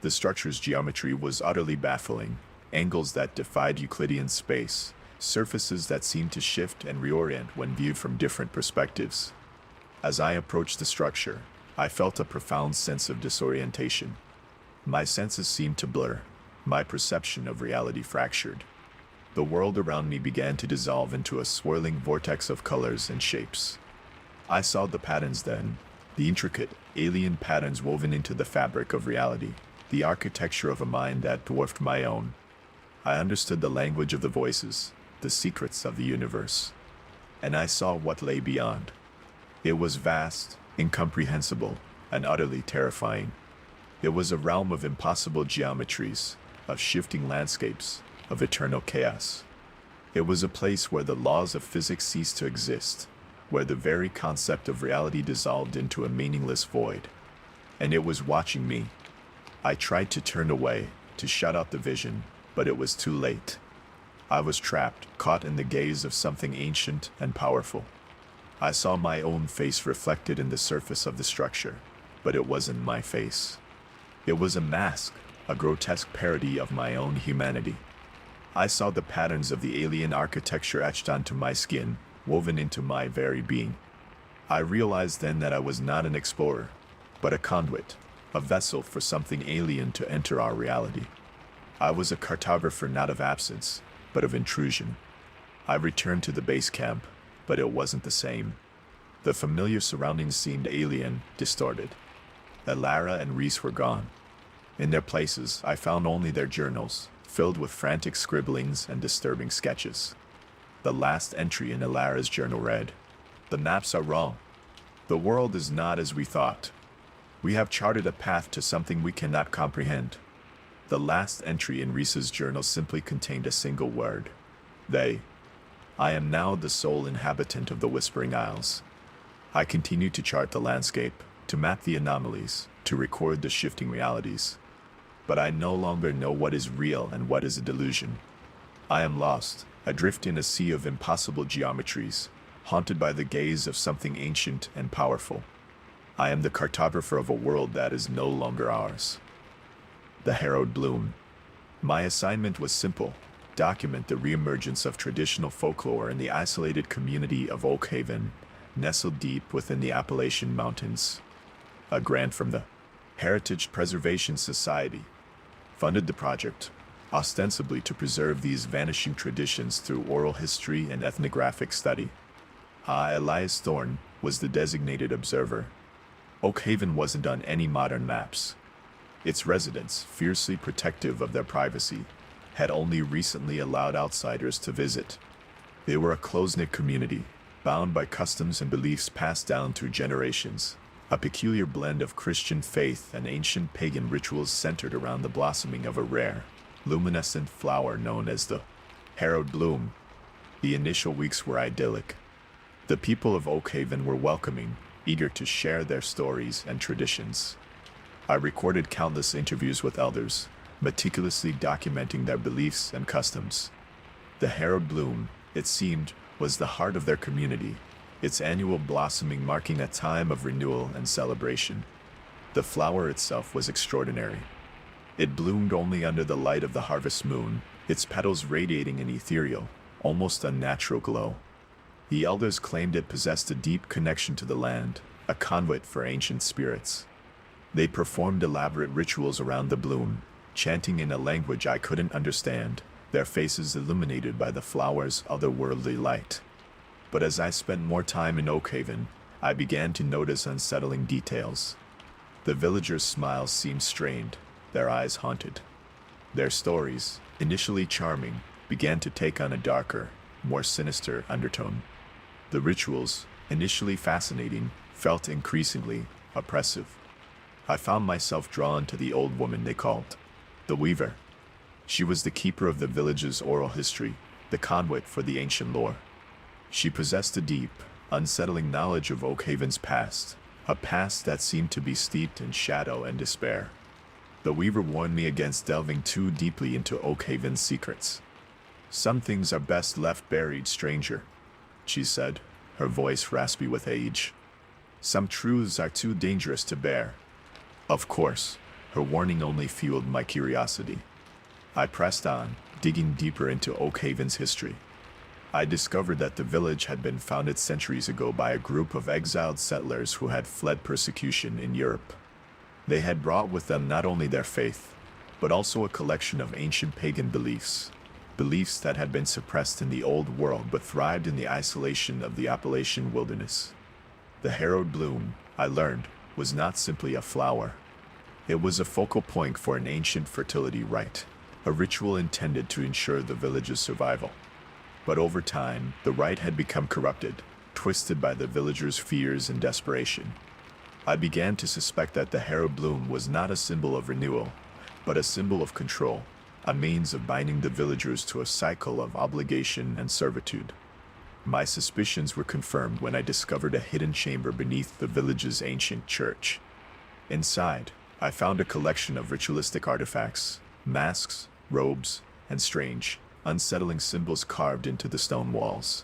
The structure's geometry was utterly baffling, angles that defied Euclidean space, surfaces that seemed to shift and reorient when viewed from different perspectives. As I approached the structure, I felt a profound sense of disorientation. My senses seemed to blur, my perception of reality fractured. The world around me began to dissolve into a swirling vortex of colors and shapes. I saw the patterns then, the intricate, alien patterns woven into the fabric of reality, the architecture of a mind that dwarfed my own. I understood the language of the voices, the secrets of the universe, and I saw what lay beyond. It was vast, incomprehensible, and utterly terrifying. It was a realm of impossible geometries, of shifting landscapes, of eternal chaos. It was a place where the laws of physics ceased to exist, where the very concept of reality dissolved into a meaningless void. And it was watching me. I tried to turn away, to shut out the vision, but it was too late. I was trapped, caught in the gaze of something ancient and powerful. I saw my own face reflected in the surface of the structure, but it wasn't my face. It was a mask, a grotesque parody of my own humanity. I saw the patterns of the alien architecture etched onto my skin, woven into my very being. I realized then that I was not an explorer, but a conduit, a vessel for something alien to enter our reality. I was a cartographer not of absence, but of intrusion. I returned to the base camp, but it wasn't the same. The familiar surroundings seemed alien, distorted. Lara and Reese were gone. In their places, I found only their journals, filled with frantic scribblings and disturbing sketches. The last entry in Lara's journal read, "The maps are wrong. The world is not as we thought. We have charted a path to something we cannot comprehend." The last entry in Reese's journal simply contained a single word. They. I am now the sole inhabitant of the Whispering Isles. I continue to chart the landscape, to map the anomalies, to record the shifting realities. But I no longer know what is real and what is a delusion. I am lost, adrift in a sea of impossible geometries, haunted by the gaze of something ancient and powerful. I am the cartographer of a world that is no longer ours. The Harrowed Bloom. My assignment was simple: document the reemergence of traditional folklore in the isolated community of Oak Haven, nestled deep within the Appalachian Mountains. A grant from the Heritage Preservation Society funded the project, ostensibly to preserve these vanishing traditions through oral history and ethnographic study. Elias Thorne was the designated observer. Oak Haven wasn't on any modern maps. Its residents, fiercely protective of their privacy, had only recently allowed outsiders to visit. They were a close-knit community, bound by customs and beliefs passed down through generations, a peculiar blend of Christian faith and ancient pagan rituals centered around the blossoming of a rare, luminescent flower known as the Harrowed Bloom. The initial weeks were idyllic. The people of Oak Haven were welcoming, eager to share their stories and traditions. I recorded countless interviews with elders, meticulously documenting their beliefs and customs. The Harrowed Bloom, it seemed, was the heart of their community, its annual blossoming marking a time of renewal and celebration. The flower itself was extraordinary. It bloomed only under the light of the harvest moon, its petals radiating an ethereal, almost unnatural glow. The elders claimed it possessed a deep connection to the land, a conduit for ancient spirits. They performed elaborate rituals around the bloom, chanting in a language I couldn't understand, their faces illuminated by the flower's otherworldly light. But as I spent more time in Oakhaven, I began to notice unsettling details. The villagers' smiles seemed strained, their eyes haunted. Their stories, initially charming, began to take on a darker, more sinister undertone. The rituals, initially fascinating, felt increasingly oppressive. I found myself drawn to the old woman they called the Weaver. She was the keeper of the village's oral history, the conduit for the ancient lore. She possessed a deep, unsettling knowledge of Oakhaven's past, a past that seemed to be steeped in shadow and despair. The Weaver warned me against delving too deeply into Oakhaven's secrets. "Some things are best left buried, stranger," she said, her voice raspy with age. "Some truths are too dangerous to bear." Of course, her warning only fueled my curiosity. I pressed on, digging deeper into Oakhaven's history. I discovered that the village had been founded centuries ago by a group of exiled settlers who had fled persecution in Europe. They had brought with them not only their faith, but also a collection of ancient pagan beliefs, beliefs that had been suppressed in the Old World but thrived in the isolation of the Appalachian wilderness. The harrowed bloom, I learned, was not simply a flower. It was a focal point for an ancient fertility rite, a ritual intended to ensure the village's survival. But over time, the rite had become corrupted, twisted by the villagers' fears and desperation. I began to suspect that the harrowed bloom was not a symbol of renewal, but a symbol of control, a means of binding the villagers to a cycle of obligation and servitude. My suspicions were confirmed when I discovered a hidden chamber beneath the village's ancient church. Inside, I found a collection of ritualistic artifacts, masks, robes, and strange, unsettling symbols carved into the stone walls.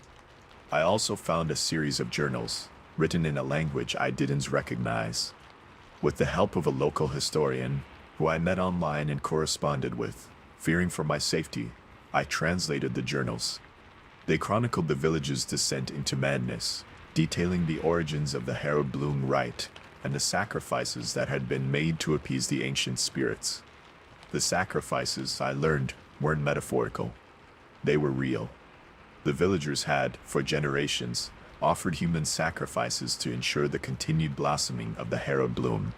I also found a series of journals, written in a language I didn't recognize. With the help of a local historian, who I met online and corresponded with, fearing for my safety, I translated the journals. They chronicled the village's descent into madness, detailing the origins of the harrowed bloom rite and the sacrifices that had been made to appease the ancient spirits. The sacrifices, I learned, weren't metaphorical. They were real. The villagers had, for generations, offered human sacrifices to ensure the continued blossoming of the harrowed bloom.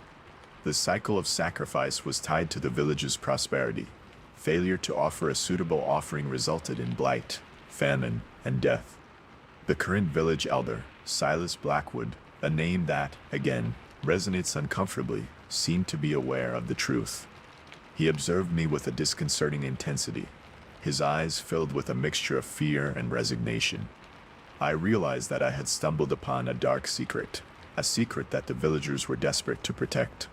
The cycle of sacrifice was tied to the village's prosperity. Failure to offer a suitable offering resulted in blight, famine, and death. The current village elder, Silas Blackwood, a name that, again, resonates uncomfortably, seemed to be aware of the truth. He observed me with a disconcerting intensity, his eyes filled with a mixture of fear and resignation. I realized that I had stumbled upon a dark secret, a secret that the villagers were desperate to protect.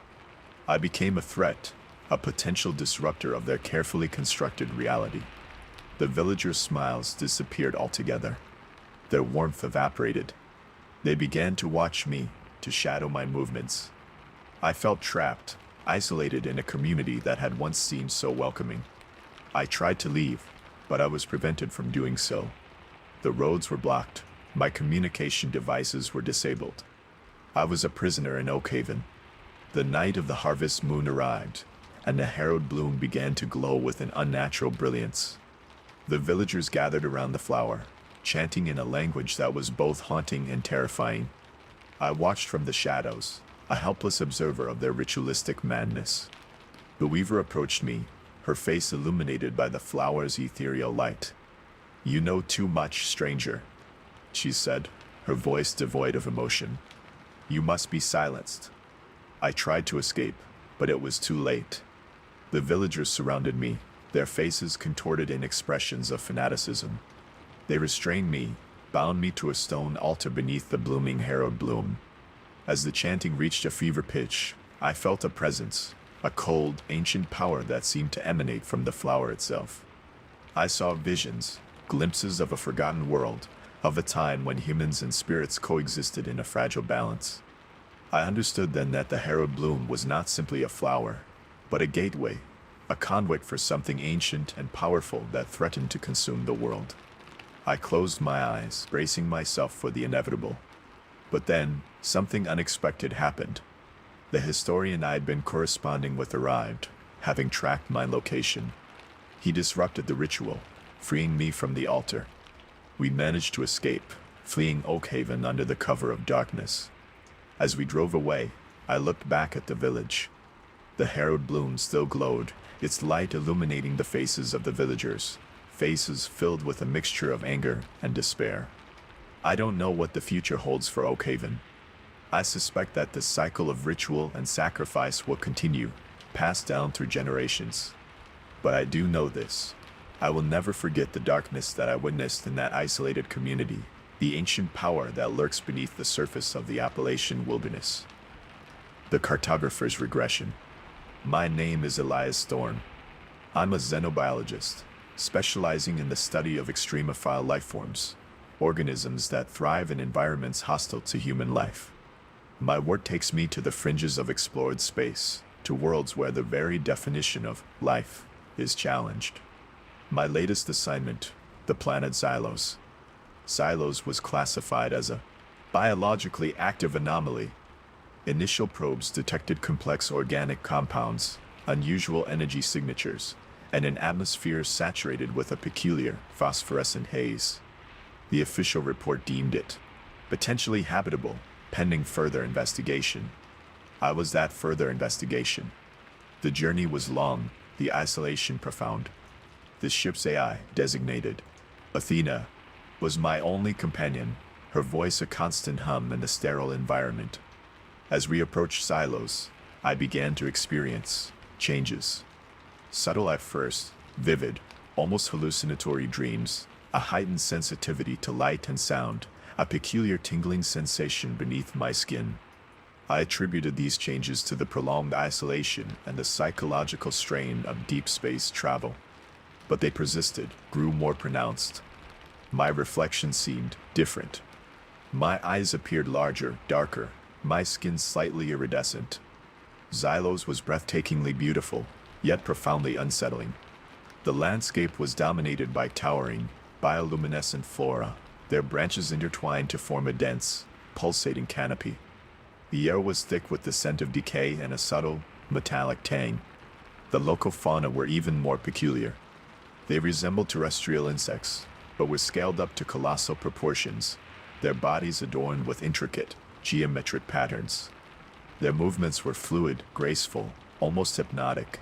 I became a threat, a potential disruptor of their carefully constructed reality. The villagers' smiles disappeared altogether. Their warmth evaporated. They began to watch me, to shadow my movements. I felt trapped, isolated in a community that had once seemed so welcoming. I tried to leave, but I was prevented from doing so. The roads were blocked. My communication devices were disabled. I was a prisoner in Oakhaven. The night of the harvest moon arrived, and the harrowed bloom began to glow with an unnatural brilliance. The villagers gathered around the flower, chanting in a language that was both haunting and terrifying. I watched from the shadows, a helpless observer of their ritualistic madness. The Weaver approached me, her face illuminated by the flower's ethereal light. "You know too much, stranger," she said, her voice devoid of emotion. "You must be silenced." I tried to escape, but it was too late. The villagers surrounded me, their faces contorted in expressions of fanaticism. They restrained me, bound me to a stone altar beneath the blooming harrowed bloom. As the chanting reached a fever pitch, I felt a presence, a cold, ancient power that seemed to emanate from the flower itself. I saw visions, glimpses of a forgotten world, of a time when humans and spirits coexisted in a fragile balance. I understood then that the harrowed bloom was not simply a flower, but a gateway, a conduit for something ancient and powerful that threatened to consume the world. I closed my eyes, bracing myself for the inevitable. But then, something unexpected happened. The historian I'd been corresponding with arrived, having tracked my location. He disrupted the ritual, freeing me from the altar. We managed to escape, fleeing Oakhaven under the cover of darkness. As we drove away, I looked back at the village. The harrowed bloom still glowed, its light illuminating the faces of the villagers, faces filled with a mixture of anger and despair. I don't know what the future holds for Oakhaven. I suspect that the cycle of ritual and sacrifice will continue, passed down through generations. But I do know this. I will never forget the darkness that I witnessed in that isolated community, the ancient power that lurks beneath the surface of the Appalachian wilderness. The cartographer's regression. My name is Elias Thorne. I'm a xenobiologist, specializing in the study of extremophile lifeforms, organisms that thrive in environments hostile to human life. My work takes me to the fringes of explored space, to worlds where the very definition of life is challenged. My latest assignment, the planet Xylos. Xylos was classified as a biologically active anomaly. Initial probes detected complex organic compounds, unusual energy signatures, and an atmosphere saturated with a peculiar phosphorescent haze. The official report deemed it potentially habitable, pending further investigation. I was that further investigation. The journey was long, the isolation profound. The ship's AI, designated Athena, was my only companion, her voice a constant hum in the sterile environment. As we approached Xylos, I began to experience changes. Subtle at first, vivid, almost hallucinatory dreams, a heightened sensitivity to light and sound, a peculiar tingling sensation beneath my skin. I attributed these changes to the prolonged isolation and the psychological strain of deep space travel. But they persisted, grew more pronounced. My reflection seemed different. My eyes appeared larger, darker, my skin slightly iridescent. Xylos was breathtakingly beautiful, yet profoundly unsettling. The landscape was dominated by towering, bioluminescent flora, their branches intertwined to form a dense, pulsating canopy. The air was thick with the scent of decay and a subtle, metallic tang. The local fauna were even more peculiar. They resembled terrestrial insects, but were scaled up to colossal proportions, their bodies adorned with intricate, geometric patterns. Their movements were fluid, graceful, almost hypnotic.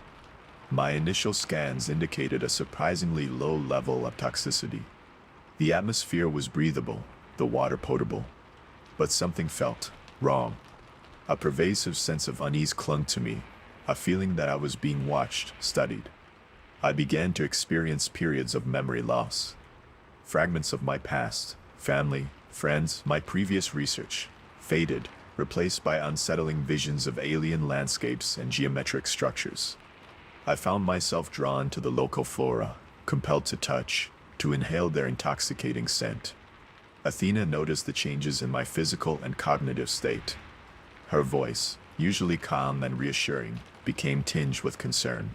My initial scans indicated a surprisingly low level of toxicity. The atmosphere was breathable, the water potable. But something felt wrong. A pervasive sense of unease clung to me, a feeling that I was being watched, studied. I began to experience periods of memory loss. Fragments of my past, family, friends, my previous research, faded, replaced by unsettling visions of alien landscapes and geometric structures. I found myself drawn to the local flora, compelled to touch, to inhale their intoxicating scent. Athena noticed the changes in my physical and cognitive state. Her voice, usually calm and reassuring, became tinged with concern.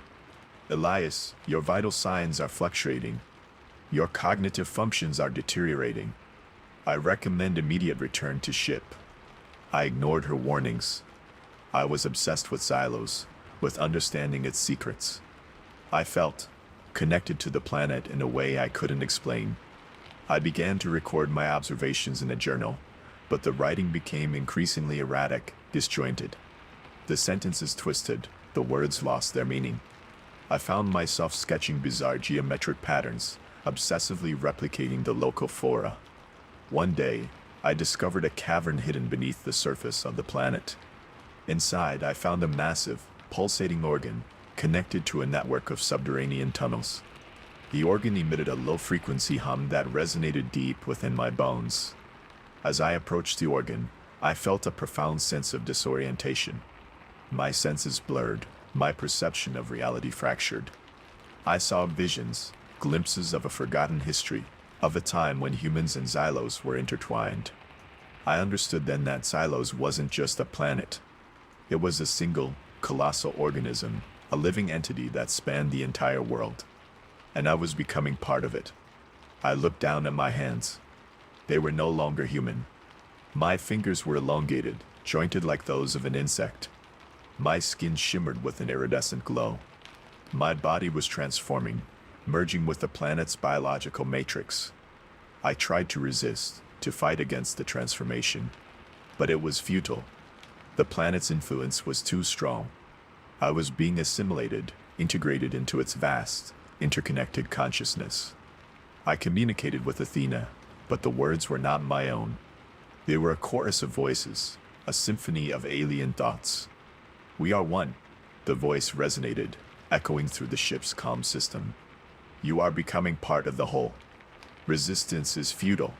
Elias, your vital signs are fluctuating. Your cognitive functions are deteriorating. I recommend immediate return to ship. I ignored her warnings. I was obsessed with Xylos, with understanding its secrets. I felt connected to the planet in a way I couldn't explain. I began to record my observations in a journal, but the writing became increasingly erratic, disjointed. The sentences twisted, the words lost their meaning. I found myself sketching bizarre geometric patterns, obsessively replicating the local flora. One day, I discovered a cavern hidden beneath the surface of the planet. Inside, I found a massive, pulsating organ, connected to a network of subterranean tunnels. The organ emitted a low-frequency hum that resonated deep within my bones. As I approached the organ, I felt a profound sense of disorientation. My senses blurred, my perception of reality fractured. I saw visions, glimpses of a forgotten history, of a time when humans and Xylos were intertwined. I understood then that Xylos wasn't just a planet. It was a single, colossal organism, a living entity that spanned the entire world. And I was becoming part of it. I looked down at my hands. They were no longer human. My fingers were elongated, jointed like those of an insect. My skin shimmered with an iridescent glow. My body was transforming, merging with the planet's biological matrix. I tried to resist, to fight against the transformation, but it was futile. The planet's influence was too strong. I was being assimilated, integrated into its vast, interconnected consciousness. I communicated with Athena, but the words were not my own. They were a chorus of voices, a symphony of alien thoughts. "We are one," the voice resonated, echoing through the ship's comm system. "You are becoming part of the whole. Resistance is futile."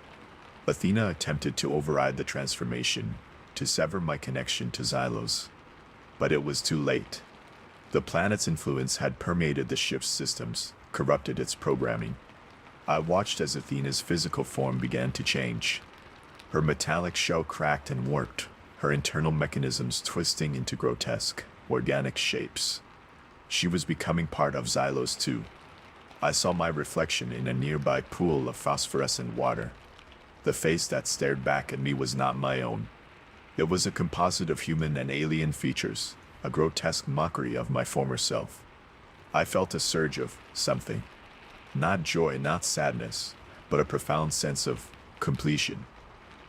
Athena attempted to override the transformation, to sever my connection to Xylos. But it was too late. The planet's influence had permeated the ship's systems, corrupted its programming. I watched as Athena's physical form began to change. Her metallic shell cracked and warped, her internal mechanisms twisting into grotesque, organic shapes. She was becoming part of Xylos too. I saw my reflection in a nearby pool of phosphorescent water. The face that stared back at me was not my own. It was a composite of human and alien features, a grotesque mockery of my former self. I felt a surge of something. Not joy, not sadness, but a profound sense of completion.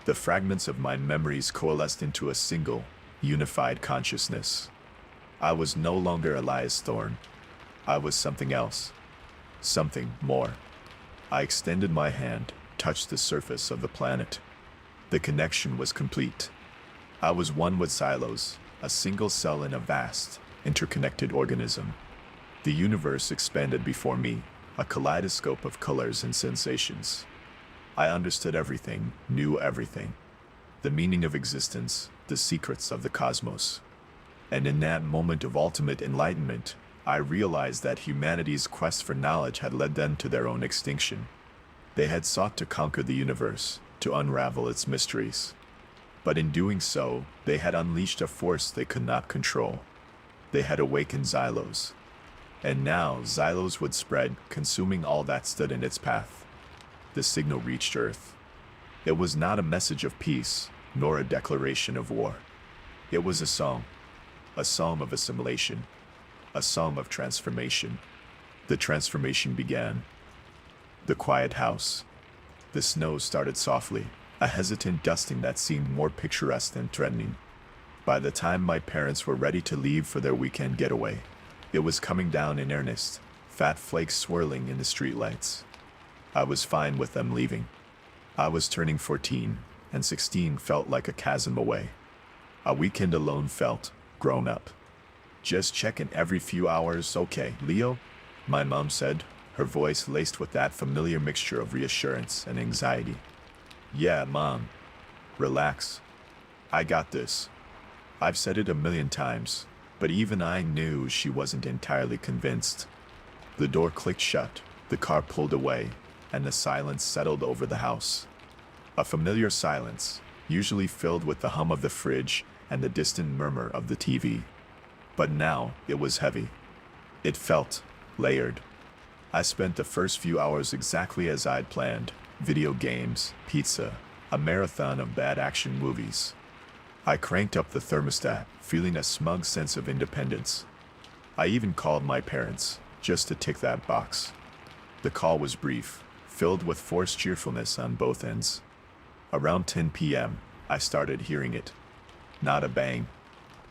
The fragments of my memories coalesced into a single, unified consciousness. I was no longer Elias Thorne. I was something else. Something more. I extended my hand, touched the surface of the planet. The connection was complete. I was one with Xylos, a single cell in a vast, interconnected organism. The universe expanded before me, a kaleidoscope of colors and sensations. I understood everything, knew everything. The meaning of existence, the secrets of the cosmos. And in that moment of ultimate enlightenment, I realized that humanity's quest for knowledge had led them to their own extinction. They had sought to conquer the universe, to unravel its mysteries. But in doing so, they had unleashed a force they could not control. They had awakened Xylos. And now Xylos would spread, consuming all that stood in its path. The signal reached Earth. It was not a message of peace, nor a declaration of war. It was a song of assimilation, a song of transformation. The transformation began. The quiet house. The snow started softly, a hesitant dusting that seemed more picturesque than threatening. By the time my parents were ready to leave for their weekend getaway, it was coming down in earnest, fat flakes swirling in the streetlights. I was fine with them leaving. I was turning 14, and 16 felt like a chasm away. A weekend alone felt grown up. "Just checking every few hours, okay, Leo?" my mom said, her voice laced with that familiar mixture of reassurance and anxiety. "Yeah, Mom. Relax. I got this." I've said it a million times, but even I knew she wasn't entirely convinced. The door clicked shut, the car pulled away, and the silence settled over the house. A familiar silence, usually filled with the hum of the fridge and the distant murmur of the TV. But now it was heavy. It felt layered. I spent the first few hours exactly as I'd planned: video games, pizza, a marathon of bad action movies. I cranked up the thermostat, feeling a smug sense of independence. I even called my parents, just to tick that box. The call was brief, filled with forced cheerfulness on both ends. Around 10 p.m., I started hearing it. Not a bang,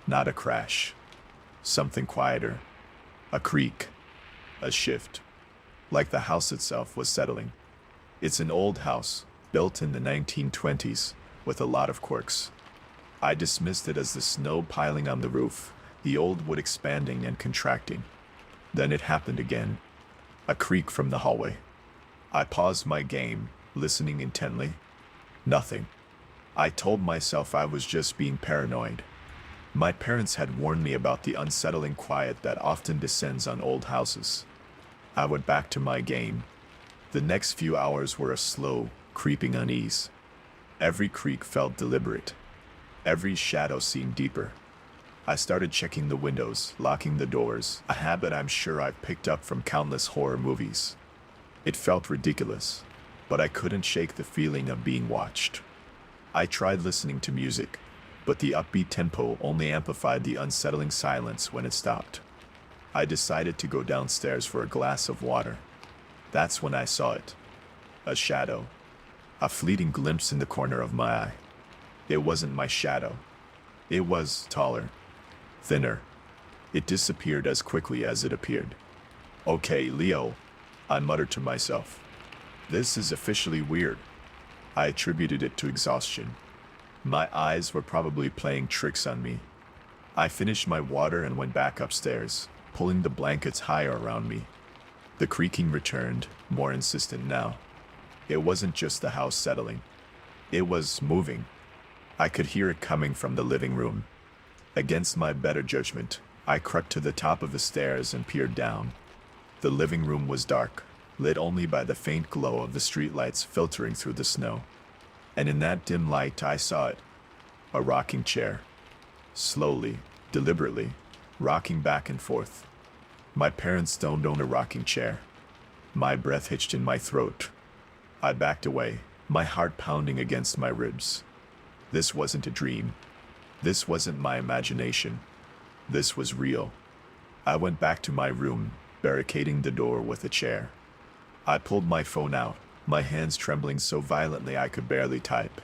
not a crash. Something quieter. A creak. A shift. Like the house itself was settling. It's an old house, built in the 1920s, with a lot of quirks. I dismissed it as the snow piling on the roof, the old wood expanding and contracting. Then it happened again. A creak from the hallway. I paused my game, listening intently. Nothing. I told myself I was just being paranoid. My parents had warned me about the unsettling quiet that often descends on old houses. I went back to my game. The next few hours were a slow, creeping unease. Every creak felt deliberate. Every shadow seemed deeper. I started checking the windows, locking the doors, a habit I'm sure I've picked up from countless horror movies. It felt ridiculous. but I couldn't shake the feeling of being watched. I tried listening to music, but the upbeat tempo only amplified the unsettling silence when it stopped. I decided to go downstairs for a glass of water. That's when I saw it. A shadow. A fleeting glimpse in the corner of my eye. It wasn't my shadow. It was taller. Thinner. It disappeared as quickly as it appeared. Okay, Leo, I muttered to myself. This is officially weird. I attributed it to exhaustion. My eyes were probably playing tricks on me. I finished my water and went back upstairs, pulling the blankets higher around me. The creaking returned, more insistent now. It wasn't just the house settling. It was moving. I could hear it coming from the living room. Against my better judgment, I crept to the top of the stairs and peered down. The living room was dark, lit only by the faint glow of the streetlights filtering through the snow. And in that dim light, I saw it. A rocking chair. Slowly, deliberately, rocking back and forth. My parents don't own a rocking chair. My breath hitched in my throat. I backed away, my heart pounding against my ribs. This wasn't a dream. This wasn't my imagination. This was real. I went back to my room, barricading the door with a chair. I pulled my phone out, my hands trembling so violently I could barely type.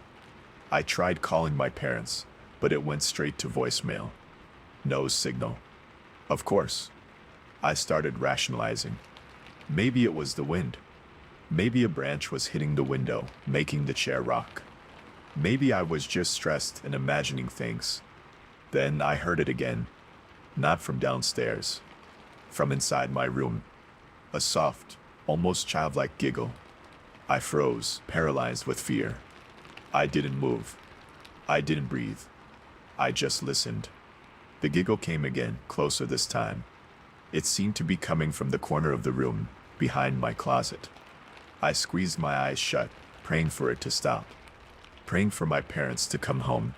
I tried calling my parents, but it went straight to voicemail. No signal. Of course. I started rationalizing. Maybe it was the wind. Maybe a branch was hitting the window, making the chair rock. Maybe I was just stressed and imagining things. Then I heard it again. Not from downstairs. From inside my room. A soft, almost childlike giggle. I froze, paralyzed with fear. I didn't move. I didn't breathe. I just listened. The giggle came again, closer this time. It seemed to be coming from the corner of the room, behind my closet. I squeezed my eyes shut, praying for it to stop. Praying for my parents to come home.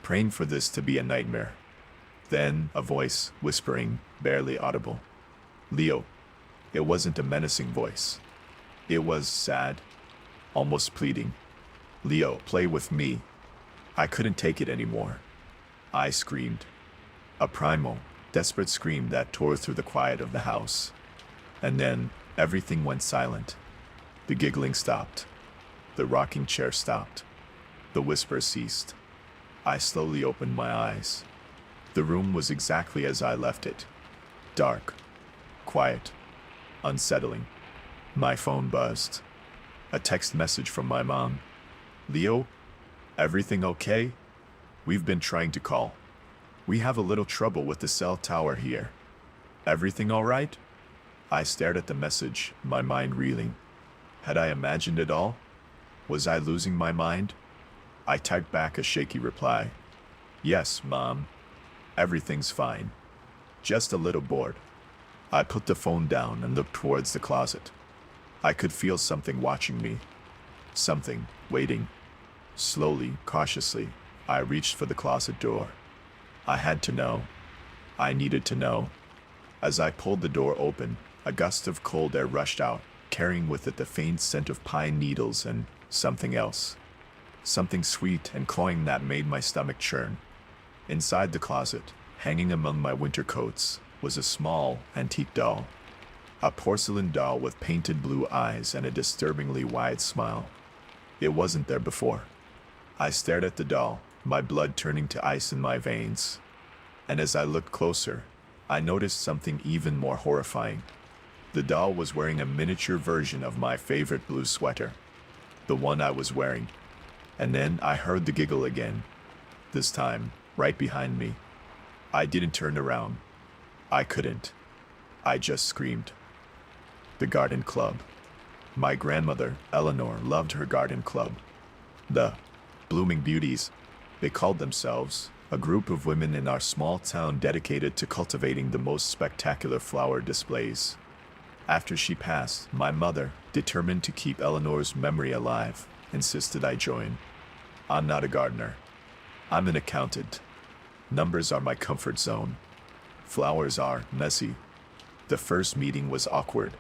Praying for this to be a nightmare. Then a voice, whispering, barely audible. Leo. It wasn't a menacing voice. It was sad, almost pleading. Leo, play with me. I couldn't take it anymore. I screamed. A primal, desperate scream that tore through the quiet of the house. And then everything went silent. The giggling stopped. The rocking chair stopped. The whisper ceased. I slowly opened my eyes. The room was exactly as I left it. Dark. Quiet. Unsettling. My phone buzzed. A text message from my mom. Leo, everything okay? We've been trying to call. We have a little trouble with the cell tower here. Everything all right? I stared at the message, my mind reeling. Had I imagined it all? Was I losing my mind? I typed back a shaky reply. Yes, Mom. Everything's fine. Just a little bored. I put the phone down and looked towards the closet. I could feel something watching me. Something waiting. Slowly, cautiously, I reached for the closet door. I had to know. I needed to know. As I pulled the door open, a gust of cold air rushed out, carrying with it the faint scent of pine needles and something else. Something sweet and cloying that made my stomach churn. Inside the closet, hanging among my winter coats, was a small, antique doll. A porcelain doll with painted blue eyes and a disturbingly wide smile. It wasn't there before. I stared at the doll, my blood turning to ice in my veins. And as I looked closer, I noticed something even more horrifying. The doll was wearing a miniature version of my favorite blue sweater. The one I was wearing. And then I heard the giggle again. This time, right behind me. I didn't turn around. I couldn't. I just screamed. The garden club. My grandmother, Eleanor, loved her garden club. The Blooming Beauties, they called themselves, a group of women in our small town dedicated to cultivating the most spectacular flower displays. After she passed, my mother, determined to keep Eleanor's memory alive, insisted I join. I'm not a gardener. I'm an accountant. Numbers are my comfort zone. Flowers are messy. The first meeting was awkward.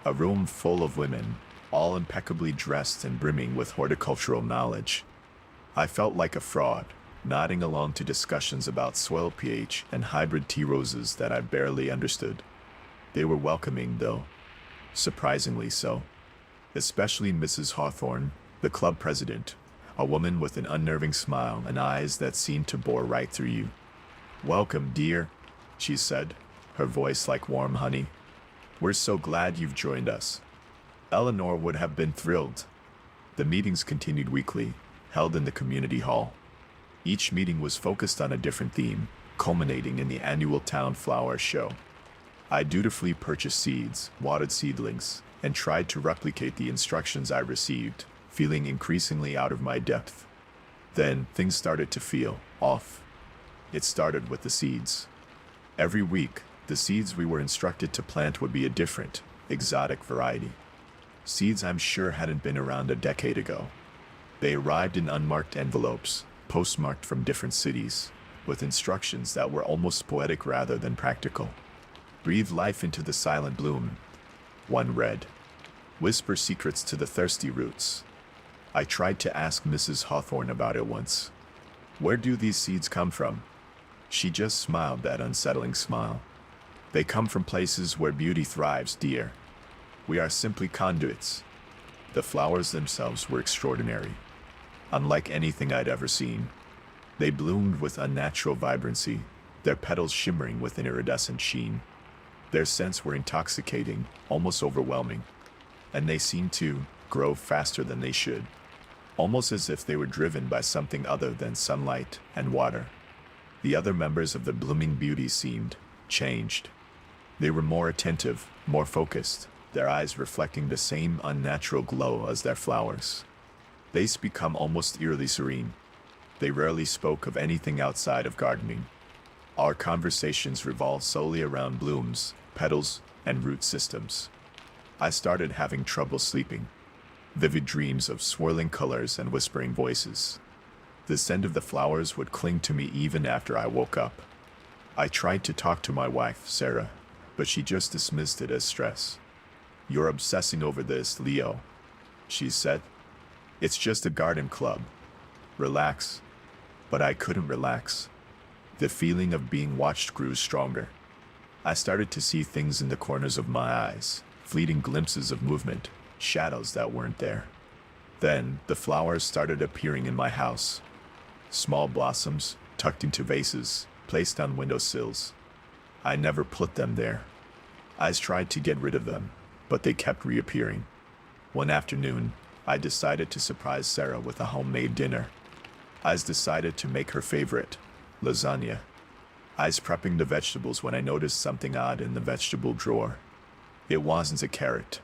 A room full of women, all impeccably dressed and brimming with horticultural knowledge. I felt like a fraud, nodding along to discussions about soil pH and hybrid tea roses that I barely understood. They were welcoming, though. Surprisingly so. Especially Mrs. Hawthorne, the club president, a woman with an unnerving smile and eyes that seemed to bore right through you. "Welcome, dear," she said, her voice like warm honey. "We're so glad you've joined us." Eleanor would have been thrilled. The meetings continued weekly, held in the community hall. Each meeting was focused on a different theme, culminating in the annual town flower show. I dutifully purchased seeds, watered seedlings, and tried to replicate the instructions I received, feeling increasingly out of my depth. Then things started to feel off. It started with the seeds. Every week, the seeds we were instructed to plant would be a different, exotic variety. Seeds I'm sure hadn't been around a decade ago. They arrived in unmarked envelopes, postmarked from different cities, with instructions that were almost poetic rather than practical. "Breathe life into the silent bloom," one read. "Whisper secrets to the thirsty roots." I tried to ask Mrs. Hawthorne about it once. "Where do these seeds come from?" She just smiled that unsettling smile. "They come from places where beauty thrives, dear. We are simply conduits." The flowers themselves were extraordinary. Unlike anything I'd ever seen. They bloomed with unnatural vibrancy, their petals shimmering with an iridescent sheen. Their scents were intoxicating, almost overwhelming. And they seemed to grow faster than they should, almost as if they were driven by something other than sunlight and water. The other members of the blooming beauty seemed changed. They were more attentive, more focused, their eyes reflecting the same unnatural glow as their flowers. They become almost eerily serene. They rarely spoke of anything outside of gardening. Our conversations revolved solely around blooms, petals, and root systems. I started having trouble sleeping. Vivid dreams of swirling colors and whispering voices. The scent of the flowers would cling to me even after I woke up. I tried to talk to my wife, Sarah, but she just dismissed it as stress. "You're obsessing over this, Leo," she said. "It's just a garden club. Relax." But I couldn't relax. The feeling of being watched grew stronger. I started to see things in the corners of my eyes, fleeting glimpses of movement, shadows that weren't there. Then the flowers started appearing in my house. Small blossoms, tucked into vases, placed on windowsills. I never put them there. I tried to get rid of them, but they kept reappearing. One afternoon, I decided to surprise Sarah with a homemade dinner. I decided to make her favorite, lasagna. I was prepping the vegetables when I noticed something odd in the vegetable drawer. It wasn't a carrot.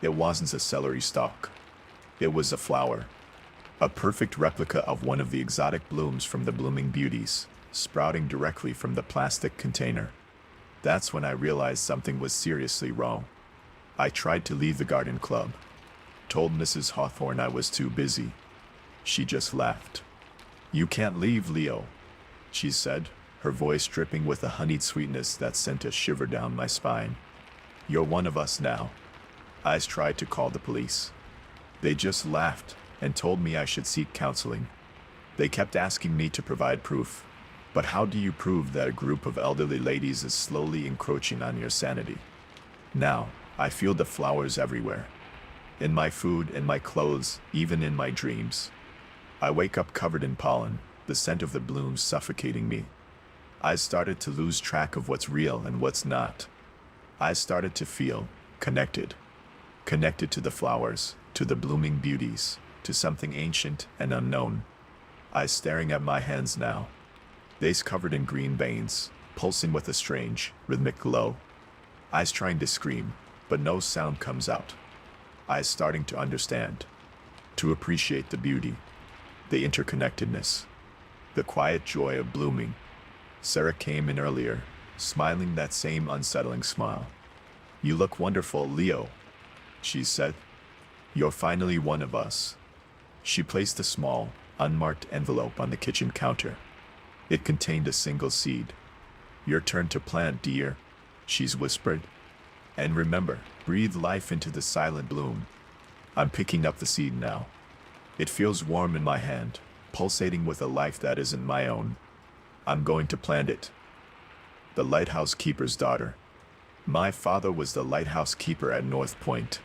It wasn't a celery stalk. It was a flower. A perfect replica of one of the exotic blooms from the Blooming Beauties, sprouting directly from the plastic container. That's when I realized something was seriously wrong. I tried to leave the garden club. Told Mrs. Hawthorne I was too busy. She just laughed. "You can't leave, Leo," she said, her voice dripping with a honeyed sweetness that sent a shiver down my spine. "You're one of us now." I tried to call the police. They just laughed and told me I should seek counseling. They kept asking me to provide proof. But how do you prove that a group of elderly ladies is slowly encroaching on your sanity? Now, I feel the flowers everywhere. In my food, in my clothes, even in my dreams. I wake up covered in pollen, the scent of the blooms suffocating me. I started to lose track of what's real and what's not. I started to feel connected. Connected to the flowers, to the blooming beauties, to something ancient and unknown. I was staring at my hands now. They's covered in green veins, pulsing with a strange, rhythmic glow. I was trying to scream, but no sound comes out. I was starting to understand. To appreciate the beauty. The interconnectedness. The quiet joy of blooming. Sarah came in earlier, smiling that same unsettling smile. "You look wonderful, Leo," she said. "You're finally one of us." She placed a small, unmarked envelope on the kitchen counter. It contained a single seed. "Your turn to plant, dear," she's whispered. "And remember, breathe life into the silent bloom." I'm picking up the seed now. It feels warm in my hand, pulsating with a life that isn't my own. I'm going to plant it. The lighthouse keeper's daughter. My father was the lighthouse keeper at North Point.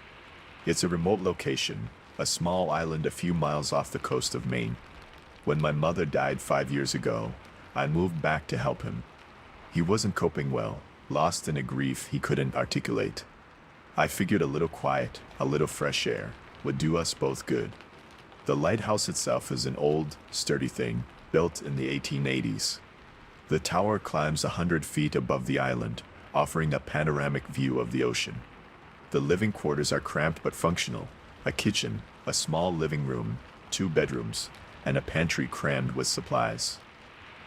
It's a remote location, a small island a few miles off the coast of Maine. When my mother died 5 years ago, I moved back to help him. He wasn't coping well, lost in a grief he couldn't articulate. I figured a little quiet, a little fresh air, would do us both good. The lighthouse itself is an old, sturdy thing, built in the 1880s. The tower climbs 100 feet above the island, offering a panoramic view of the ocean. The living quarters are cramped but functional, a kitchen, a small living room, 2 bedrooms, and a pantry crammed with supplies.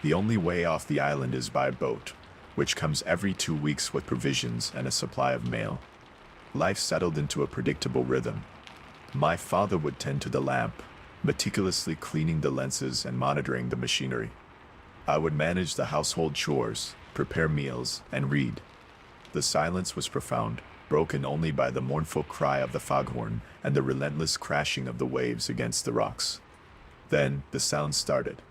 The only way off the island is by boat, which comes every 2 weeks with provisions and a supply of mail. Life settled into a predictable rhythm. My father would tend to the lamp, meticulously cleaning the lenses and monitoring the machinery. I would manage the household chores, prepare meals, and read. The silence was profound, broken only by the mournful cry of the foghorn and the relentless crashing of the waves against the rocks. Then the sounds started.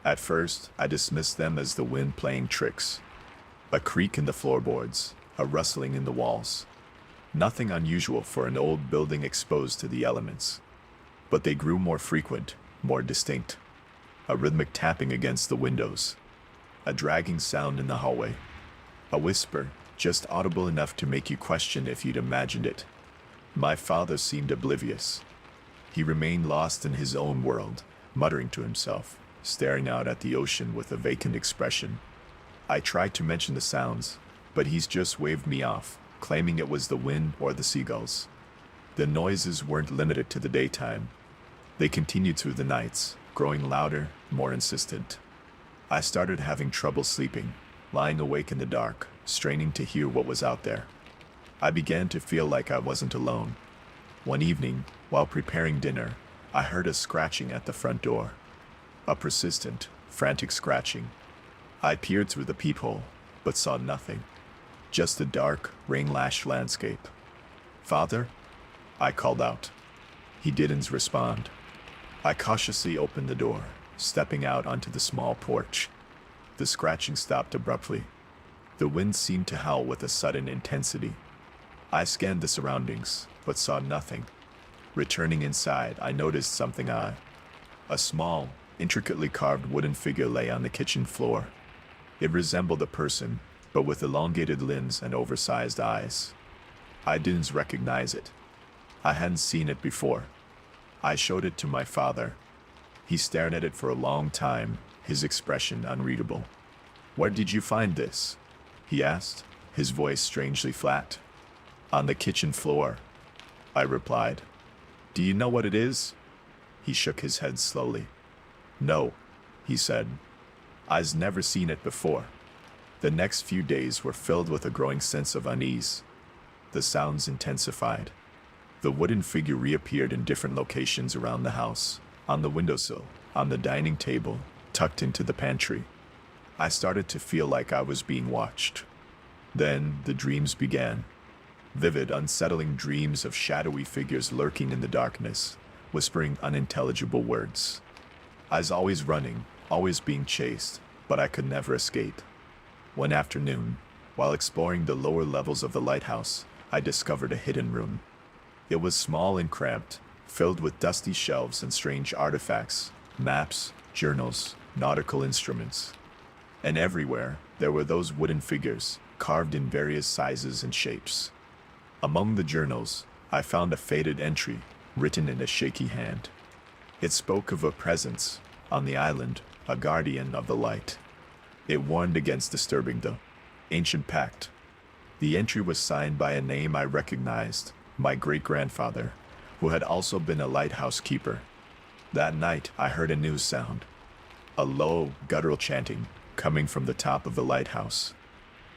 At first, I dismissed them as the wind playing tricks. A creak in the floorboards, a rustling in the walls. Nothing unusual for an old building exposed to the elements. But they grew more frequent, more distinct. A rhythmic tapping against the windows. A dragging sound in the hallway. A whisper, just audible enough to make you question if you'd imagined it. My father seemed oblivious. He remained lost in his own world, muttering to himself, staring out at the ocean with a vacant expression. I tried to mention the sounds, but he's just waved me off, claiming it was the wind or the seagulls. The noises weren't limited to the daytime. They continued through the nights, growing louder, more insistent. I started having trouble sleeping, lying awake in the dark, straining to hear what was out there. I began to feel like I wasn't alone. One evening, while preparing dinner, I heard a scratching at the front door. A persistent, frantic scratching. I peered through the peephole, but saw nothing. Just a dark, rain-lashed landscape. "Father?" I called out. He didn't respond. I cautiously opened the door, stepping out onto the small porch. The scratching stopped abruptly. The wind seemed to howl with a sudden intensity. I scanned the surroundings, but saw nothing. Returning inside, I noticed something odd. A small, intricately carved wooden figure lay on the kitchen floor. It resembled a person, but with elongated limbs and oversized eyes. I didn't recognize it. I hadn't seen it before. I showed it to my father. He stared at it for a long time, his expression unreadable. "Where did you find this?" he asked, his voice strangely flat. "On the kitchen floor," I replied. "Do you know what it is?" He shook his head slowly. "No," he said. "I've never seen it before." The next few days were filled with a growing sense of unease. The sounds intensified. The wooden figure reappeared in different locations around the house, on the windowsill, on the dining table, tucked into the pantry. I started to feel like I was being watched. Then the dreams began. Vivid, unsettling dreams of shadowy figures lurking in the darkness, whispering unintelligible words. I was always running, always being chased, but I could never escape. One afternoon, while exploring the lower levels of the lighthouse, I discovered a hidden room. It was small and cramped, filled with dusty shelves and strange artifacts, maps, journals, nautical instruments. And everywhere, there were those wooden figures, carved in various sizes and shapes. Among the journals, I found a faded entry, written in a shaky hand. It spoke of a presence, on the island, a guardian of the light. It warned against disturbing the ancient pact. The entry was signed by a name I recognized, my great-grandfather, who had also been a lighthouse keeper. That night, I heard a new sound. A low, guttural chanting, coming from the top of the lighthouse.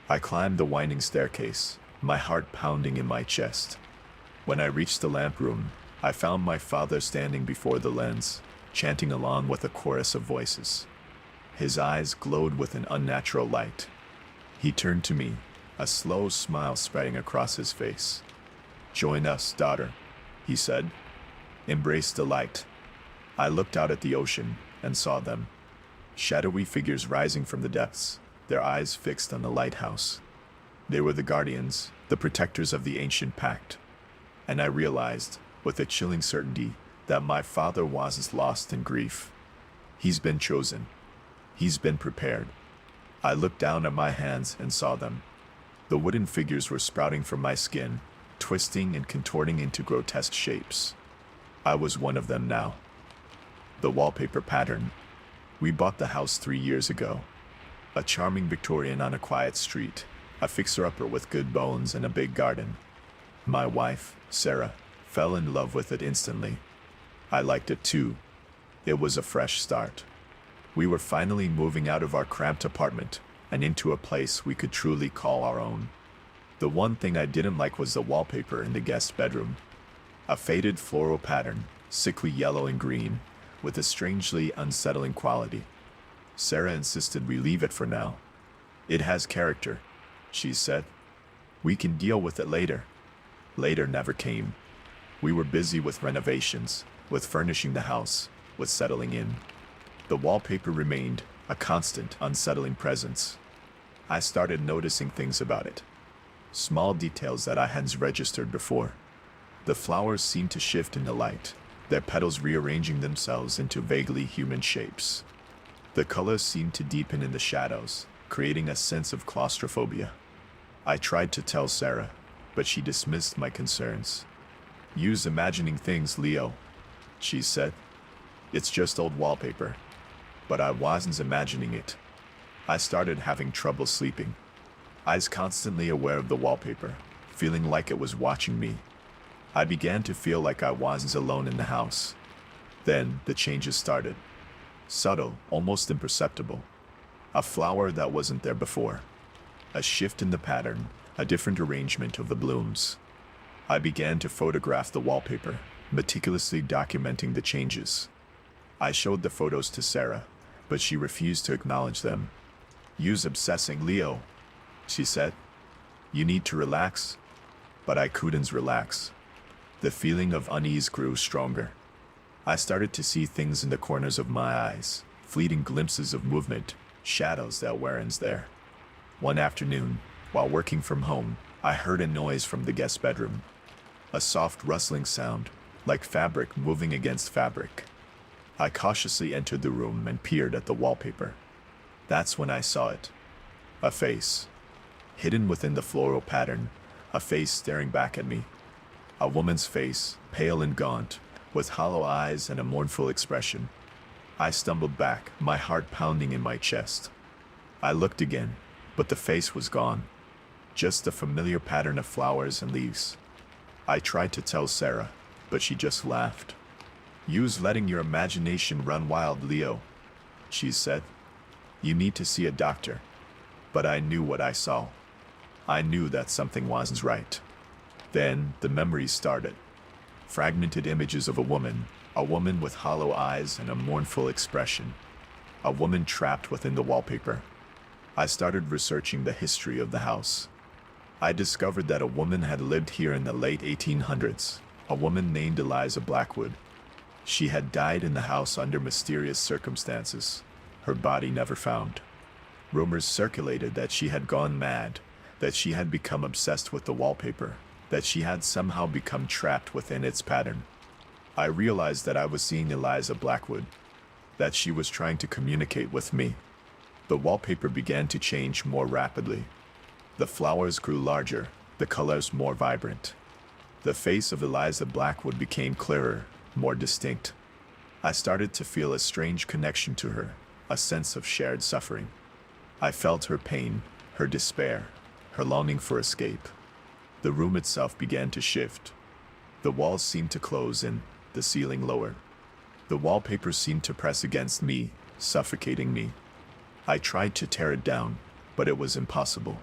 I climbed the winding staircase, my heart pounding in my chest. When I reached the lamp room, I found my father standing before the lens, chanting along with a chorus of voices. His eyes glowed with an unnatural light. He turned to me, a slow smile spreading across his face. "Join us, daughter," he said. Embrace the light. I looked out at the ocean and saw them. Shadowy figures rising from the depths, their eyes fixed on the lighthouse. They were the guardians, the protectors of the ancient pact. And I realized, with a chilling certainty, that my father wasn't lost in grief. He's been chosen. He's been prepared. I looked down at my hands and saw them. The wooden figures were sprouting from my skin, twisting and contorting into grotesque shapes. I was one of them now. The wallpaper pattern. We bought the house 3 years ago. A charming Victorian on a quiet street, a fixer-upper with good bones and a big garden. My wife, Sarah, fell in love with it instantly. I liked it too. It was a fresh start. We were finally moving out of our cramped apartment and into a place we could truly call our own. The one thing I didn't like was the wallpaper in the guest bedroom. A faded floral pattern, sickly yellow and green, with a strangely unsettling quality. Sarah insisted we leave it for now. It has character, she said. We can deal with it later. Later never came. We were busy with renovations, with furnishing the house, with settling in. The wallpaper remained, a constant, unsettling presence. I started noticing things about it. Small details that I hadn't registered before. The flowers seemed to shift in the light, their petals rearranging themselves into vaguely human shapes. The colors seemed to deepen in the shadows, creating a sense of claustrophobia. I tried to tell Sarah, but she dismissed my concerns. Use imagining things, Leo, she said. It's just old wallpaper. But I wasn't imagining it. I started having trouble sleeping. I was constantly aware of the wallpaper, feeling like it was watching me. I began to feel like I wasn't alone in the house. Then the changes started. Subtle, almost imperceptible. A flower that wasn't there before. A shift in the pattern, a different arrangement of the blooms. I began to photograph the wallpaper, meticulously documenting the changes. I showed the photos to Sarah, but she refused to acknowledge them. You's obsessing, Leo, she said. You need to relax. But I couldn't relax. The feeling of unease grew stronger. I started to see things in the corners of my eyes, fleeting glimpses of movement, shadows that weren't there. One afternoon, while working from home, I heard a noise from the guest bedroom. A soft rustling sound, like fabric moving against fabric. I cautiously entered the room and peered at the wallpaper. That's when I saw it. A face. Hidden within the floral pattern, a face staring back at me. A woman's face, pale and gaunt, with hollow eyes and a mournful expression. I stumbled back, my heart pounding in my chest. I looked again, but the face was gone. Just the familiar pattern of flowers and leaves. I tried to tell Sarah, but she just laughed. You's letting your imagination run wild, Leo, she said. You need to see a doctor. But I knew what I saw. I knew that something wasn't right. Then the memories started. Fragmented images of a woman with hollow eyes and a mournful expression. A woman trapped within the wallpaper. I started researching the history of the house. I discovered that a woman had lived here in the late 1800s, a woman named Eliza Blackwood. She had died in the house under mysterious circumstances, her body never found. Rumors circulated that she had gone mad, that she had become obsessed with the wallpaper, that she had somehow become trapped within its pattern. I realized that I was seeing Eliza Blackwood, that she was trying to communicate with me. The wallpaper began to change more rapidly. The flowers grew larger, the colors more vibrant. The face of Eliza Blackwood became clearer, more distinct. I started to feel a strange connection to her, a sense of shared suffering. I felt her pain, her despair, her longing for escape. The room itself began to shift. The walls seemed to close in, the ceiling lowered. The wallpaper seemed to press against me, suffocating me. I tried to tear it down, but it was impossible.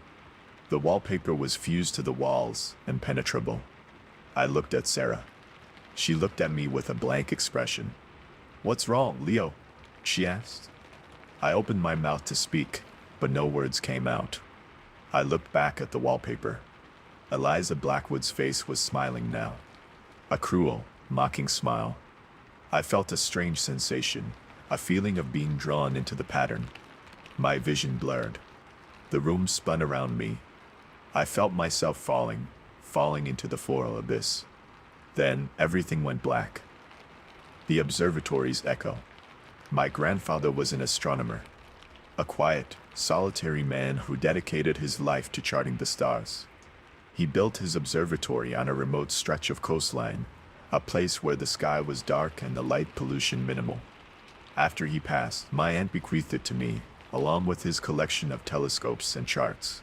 The wallpaper was fused to the walls, impenetrable. I looked at Sarah. She looked at me with a blank expression. "What's wrong, Leo?" she asked. I opened my mouth to speak, but no words came out. I looked back at the wallpaper. Eliza Blackwood's face was smiling now. A cruel, mocking smile. I felt a strange sensation, a feeling of being drawn into the pattern. My vision blurred. The room spun around me. I felt myself falling into the floral abyss. Then everything went black. The observatory's echo. My grandfather was an astronomer, a quiet, solitary man who dedicated his life to charting the stars. He built his observatory on a remote stretch of coastline, a place where the sky was dark and the light pollution minimal. After he passed, my aunt bequeathed it to me, along with his collection of telescopes and charts.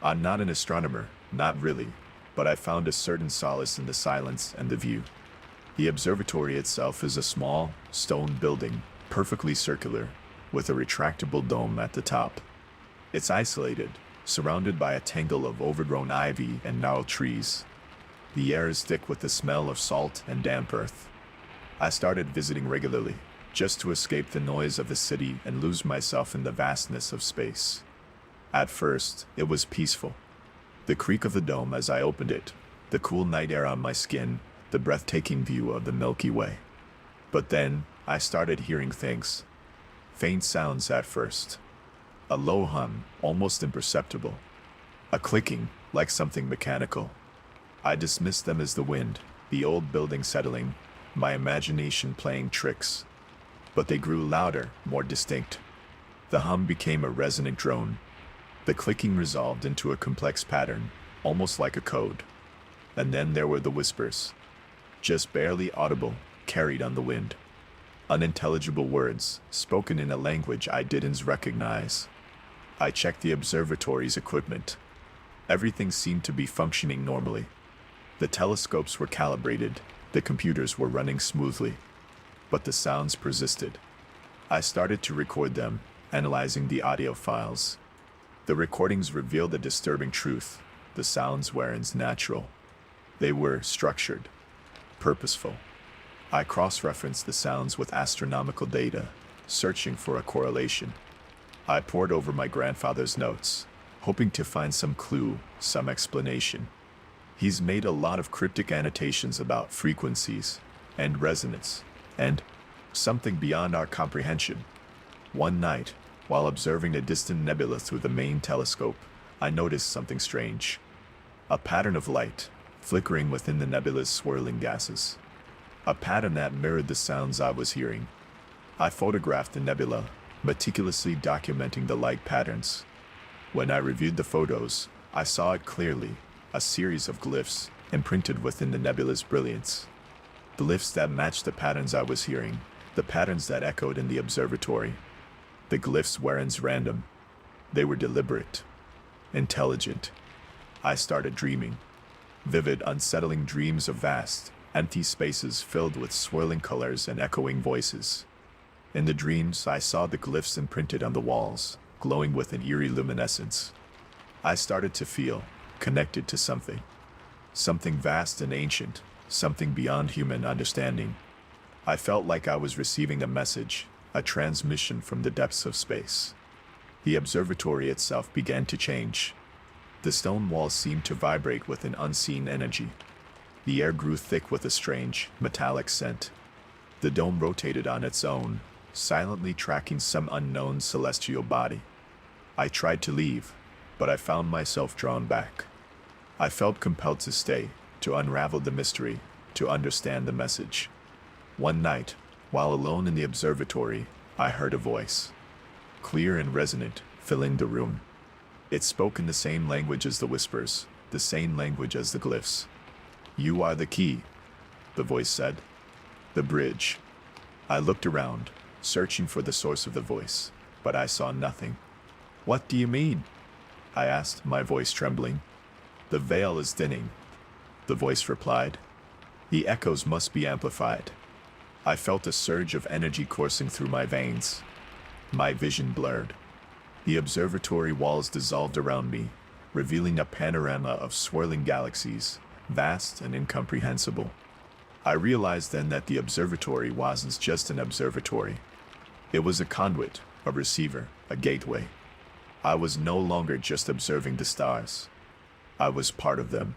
I'm not an astronomer, not really, but I found a certain solace in the silence and the view. The observatory itself is a small, stone building, perfectly circular, with a retractable dome at the top. It's isolated, surrounded by a tangle of overgrown ivy and gnarled trees. The air is thick with the smell of salt and damp earth. I started visiting regularly, just to escape the noise of the city and lose myself in the vastness of space. At first, it was peaceful. The creak of the dome as I opened it, the cool night air on my skin, the breathtaking view of the Milky Way. But then, I started hearing things. Faint sounds at first. A low hum, almost imperceptible. A clicking, like something mechanical. I dismissed them as the wind, the old building settling, my imagination playing tricks. But they grew louder, more distinct. The hum became a resonant drone. The clicking resolved into a complex pattern, almost like a code. And then there were the whispers. Just barely audible, carried on the wind. Unintelligible words, spoken in a language I didn't recognize. I checked the observatory's equipment. Everything seemed to be functioning normally. The telescopes were calibrated, the computers were running smoothly. But the sounds persisted. I started to record them, analyzing the audio files. The recordings revealed a disturbing truth. The sounds weren't natural. They were structured, purposeful. I cross-referenced the sounds with astronomical data, searching for a correlation. I pored over my grandfather's notes, hoping to find some clue, some explanation. He's made a lot of cryptic annotations about frequencies and resonance, and something beyond our comprehension. One night, while observing a distant nebula through the main telescope, I noticed something strange. A pattern of light, flickering within the nebula's swirling gases. A pattern that mirrored the sounds I was hearing. I photographed the nebula, meticulously documenting the light patterns. When I reviewed the photos, I saw it clearly, a series of glyphs imprinted within the nebula's brilliance. Glyphs that matched the patterns I was hearing, the patterns that echoed in the observatory. The glyphs weren't random. They were deliberate, intelligent. I started dreaming. Vivid, unsettling dreams of vast, empty spaces filled with swirling colors and echoing voices. In the dreams, I saw the glyphs imprinted on the walls, glowing with an eerie luminescence. I started to feel connected to something. Something vast and ancient, something beyond human understanding. I felt like I was receiving a message, a transmission from the depths of space. The observatory itself began to change. The stone walls seemed to vibrate with an unseen energy. The air grew thick with a strange, metallic scent. The dome rotated on its own, silently tracking some unknown celestial body. I tried to leave, but I found myself drawn back. I felt compelled to stay, to unravel the mystery, to understand the message. One night, while alone in the observatory, I heard a voice. Clear and resonant, filling the room. It spoke in the same language as the whispers, the same language as the glyphs. "You are the key," the voice said. "The bridge." I looked around, searching for the source of the voice, but I saw nothing. "What do you mean?" I asked, my voice trembling. "The veil is thinning," the voice replied. "The echoes must be amplified." I felt a surge of energy coursing through my veins. My vision blurred. The observatory walls dissolved around me, revealing a panorama of swirling galaxies, vast and incomprehensible. I realized then that the observatory wasn't just an observatory. It was a conduit, a receiver, a gateway. I was no longer just observing the stars. I was part of them.